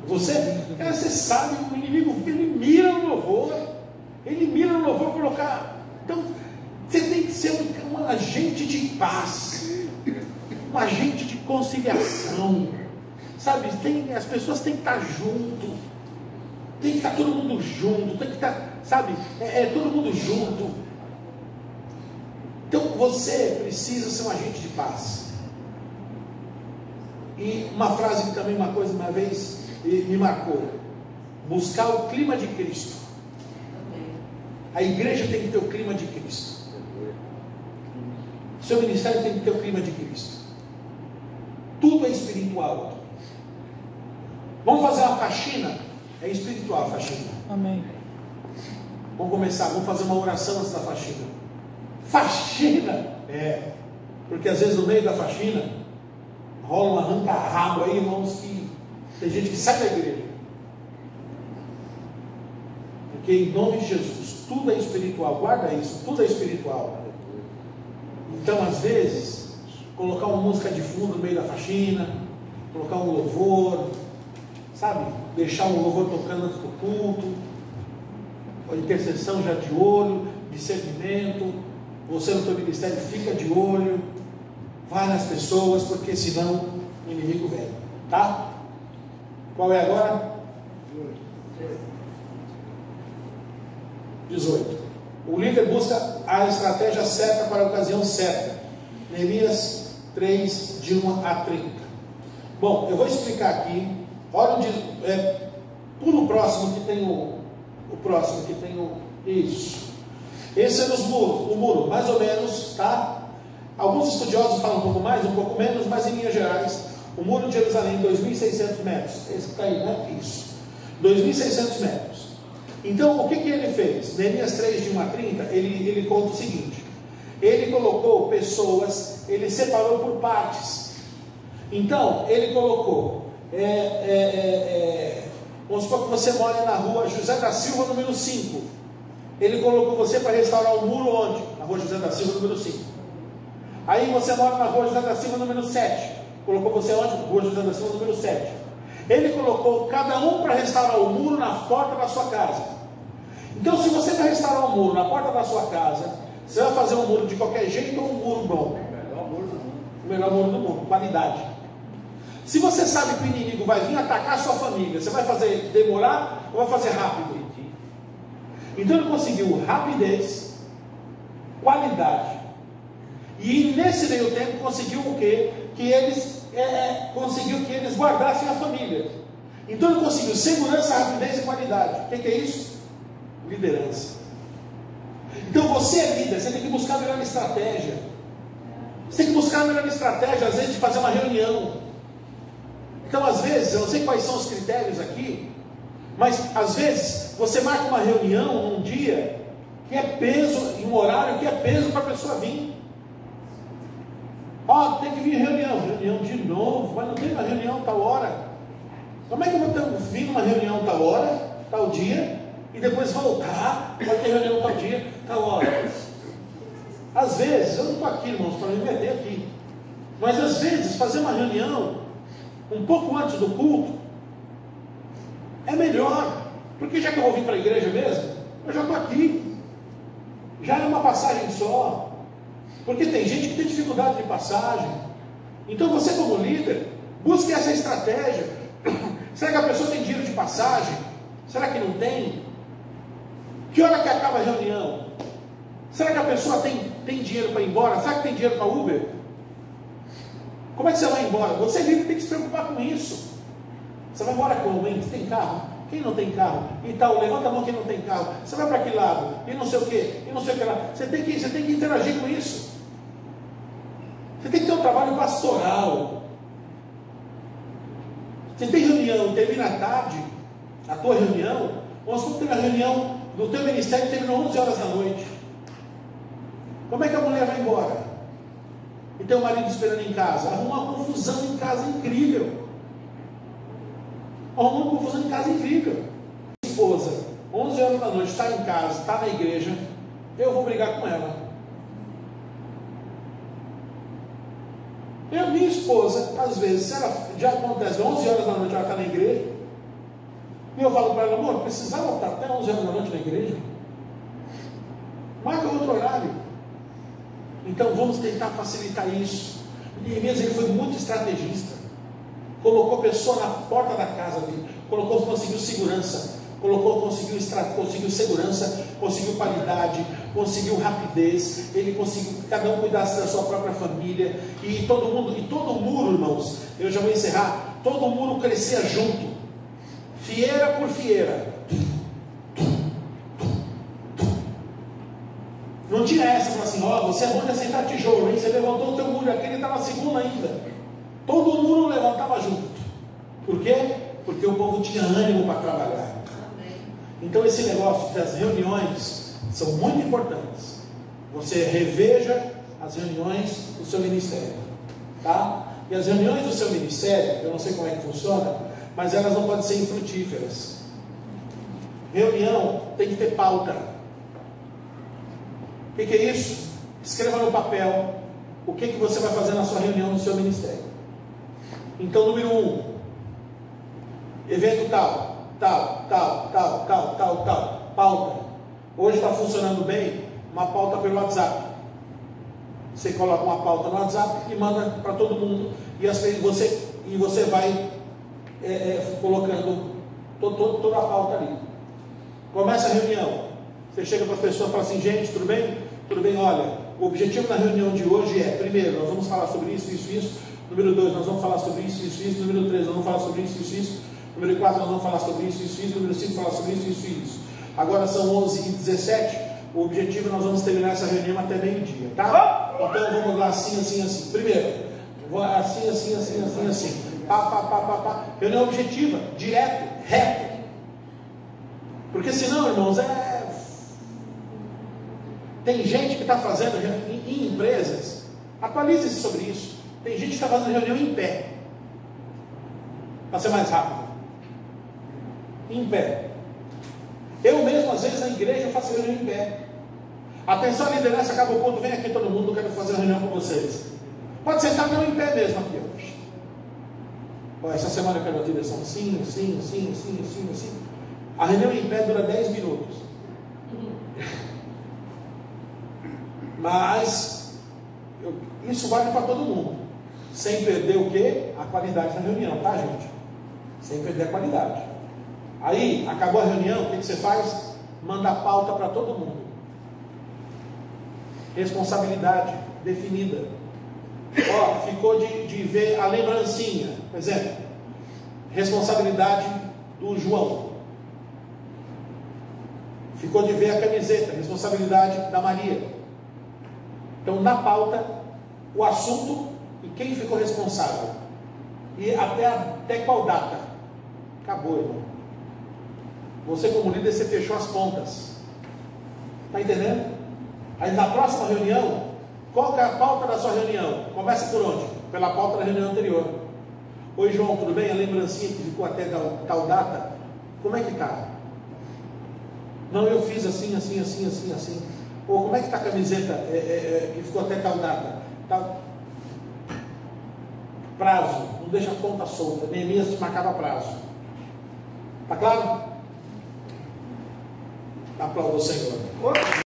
[SPEAKER 1] Você? Você sabe, o inimigo, ele mira no louvor. Ele mira no louvor colocar. Então, você tem que ser um agente de paz, um agente de conciliação, sabe? As pessoas têm que estar junto, tem que estar todo mundo junto, tem que estar, sabe? Todo mundo junto. Então, você precisa ser um agente de paz. E uma frase que também uma vez me marcou: buscar o clima de Cristo. A igreja tem que ter o clima de Cristo. O seu ministério tem que ter o clima de Cristo. Tudo é espiritual. Vamos fazer uma faxina? É espiritual a faxina.
[SPEAKER 11] Amém.
[SPEAKER 1] Vamos começar, vamos fazer uma oração antes da faxina. Faxina? Porque às vezes no meio da faxina rola um arranca-rabo aí, irmãos, que tem gente que sai da igreja. Porque em nome de Jesus, tudo é espiritual, guarda isso, tudo é espiritual. Então, às vezes, colocar uma música de fundo no meio da faxina, colocar um louvor, sabe? Deixar um louvor tocando antes do culto, a intercessão já de olho, discernimento. Você no seu ministério fica de olho, vai nas pessoas, porque senão o inimigo vem, tá? Qual é agora? 18. O líder busca a estratégia certa para a ocasião certa. Neemias 3, de 1 a 30. Bom, eu vou explicar aqui. Olha onde, pula o próximo que tem o próximo que tem o isso. Esse é nos muros, o muro, mais ou menos, tá? Alguns estudiosos falam um pouco mais, um pouco menos, mas em linhas gerais, o muro de Jerusalém, 2.600 metros. Esse que está aí, né? Isso. 2.600 metros. Então, o que ele fez? Neemias 3, de 1 a 30, ele conta o seguinte: ele colocou pessoas, ele separou por partes. Então, ele colocou, vamos supor que você mora na rua José da Silva, número 5. Ele colocou você para restaurar o muro onde? Na rua José da Silva, número 5. Aí você mora na rua José da Silva, número 7. Colocou você onde? Rua José da Silva, número 7. Ele colocou cada um para restaurar o muro na porta da sua casa. Então, se você vai restaurar um muro na porta da sua casa, você vai fazer um muro de qualquer jeito ou um muro bom? O melhor muro do mundo, qualidade. Se você sabe que o inimigo vai vir atacar a sua família, você vai fazer demorar ou vai fazer rápido? Então ele conseguiu rapidez, qualidade. E nesse meio tempo conseguiu o quê? Conseguiu que eles guardassem a família. Então ele conseguiu segurança, rapidez e qualidade. O que é isso? Liderança. Então você é líder, você tem que buscar a melhor estratégia. Você tem que buscar a melhor estratégia, às vezes, de fazer uma reunião. Então, às vezes, eu não sei quais são os critérios aqui, mas às vezes você marca uma reunião num dia que é peso, em um horário que é peso para a pessoa vir. Ó, tem que vir reunião de novo, mas não tem uma reunião tal hora. Como é que eu vou vir numa reunião tal hora, tal dia, e depois voltar, vai ter reunião tal dia, tal hora? Às vezes, eu não estou aqui, irmãos, para me meter aqui, mas às vezes fazer uma reunião um pouco antes do culto é melhor, porque já que eu vou vir para a igreja mesmo, eu já estou aqui, já é uma passagem só, porque tem gente que tem dificuldade de passagem. Então você, como líder, busque essa estratégia. Será que a pessoa tem dinheiro de passagem? Será que não tem? Que hora que acaba a reunião? Será que a pessoa tem dinheiro para ir embora? Será que tem dinheiro para Uber? Como é que você vai embora? Você líder tem que se preocupar com isso. Você vai embora como, hein? Você tem carro? Quem não tem carro? E tal, levanta a mão quem não tem carro. Você vai para que lado? E não sei o que, e não sei o que lá. Você tem que interagir com isso. Você tem que ter um trabalho pastoral. Você tem reunião, termina à tarde, a tua reunião. Nós vamos ter a reunião do teu ministério que termina 11 horas da noite. Como é que a mulher vai embora? E tem o marido esperando em casa? Arruma uma confusão em casa incrível. Arruma uma confusão em casa incrível. Esposa, 11 horas da noite, está em casa, está na igreja, eu vou brigar com ela. Minha esposa, às vezes, se ela, já acontece, 11 horas da noite ela está na igreja, e eu falo para ela, amor, precisava estar até 11 horas da noite na igreja? Marca outro horário. Então vamos tentar facilitar isso. Neemias, ele foi muito estrategista. Colocou a pessoa na porta da casa dele, conseguiu segurança, conseguiu segurança, conseguiu qualidade, conseguiu rapidez, ele conseguiu que cada um cuidasse da sua própria família, e todo muro, irmãos, eu já vou encerrar, todo muro crescia junto, fieira por fieira. Não tinha essa, falar assim, ó, você é bom de aceitar tijolo, hein? Você levantou o teu muro, aquele estava na segunda ainda. Todo mundo levantava junto. Por quê? Porque o povo tinha ânimo para trabalhar. Então esse negócio das reuniões são muito importantes. Você reveja as reuniões do seu ministério, tá? E as reuniões do seu ministério, eu não sei como é que funciona, mas elas não podem ser infrutíferas. Reunião tem que ter pauta. O que é isso? Escreva no papel o que você vai fazer na sua reunião no seu ministério. Então, número 1, evento tal, pauta. Hoje está funcionando bem uma pauta pelo WhatsApp. Você coloca uma pauta no WhatsApp e manda para todo mundo, e você vai colocando toda a pauta ali. Começa a reunião. Você chega para as pessoas e fala assim, gente, tudo bem? Tudo bem, olha, o objetivo da reunião de hoje é, primeiro, nós vamos falar sobre isso, isso, isso. Número 2, nós vamos falar sobre isso, isso, isso. Número 3, nós vamos falar sobre isso, isso, isso. Número 4, nós vamos falar sobre isso, isso, isso. Número 5, falar sobre isso, isso, isso. Agora são 11h17. O objetivo é nós vamos terminar essa reunião até meio-dia, tá? Então vamos lá assim, assim, assim. Primeiro, assim, assim, assim, assim, assim. Pá. Reunião objetiva, direto, reto. Porque senão, irmãos, tem gente que está fazendo em empresas, atualize-se sobre isso. Tem gente que está fazendo reunião em pé, para ser mais rápido. Em pé. Eu mesmo, às vezes, na igreja, eu faço reunião em pé. Atenção, liderança, acaba o culto, vem aqui todo mundo, eu quero fazer uma reunião com vocês. Pode sentar não em pé mesmo aqui hoje. Essa semana eu quero a direção assim. A reunião em pé dura 10 minutos. Mas isso vale para todo mundo, sem perder o quê? A qualidade da reunião, tá, gente? Sem perder a qualidade. Aí, acabou a reunião, o que você faz? Manda a pauta para todo mundo. Responsabilidade definida. Ó, ficou de ver a lembrancinha, por exemplo, responsabilidade do João. Ficou de ver a camiseta, responsabilidade da Maria. Então, na pauta, o assunto e quem ficou responsável. E até qual data. Acabou, irmão. Você, como líder, você fechou as pontas. Está entendendo? Aí, na próxima reunião, qual que é a pauta da sua reunião? Começa por onde? Pela pauta da reunião anterior. Oi, João, tudo bem? A lembrancinha que ficou até tal data, como é que está? Não, eu fiz assim. Ou como é que está a camiseta que ficou até tal data? Tal prazo, não deixa a ponta solta. Neemias te marcava prazo. Está claro? Aplauda o Senhor.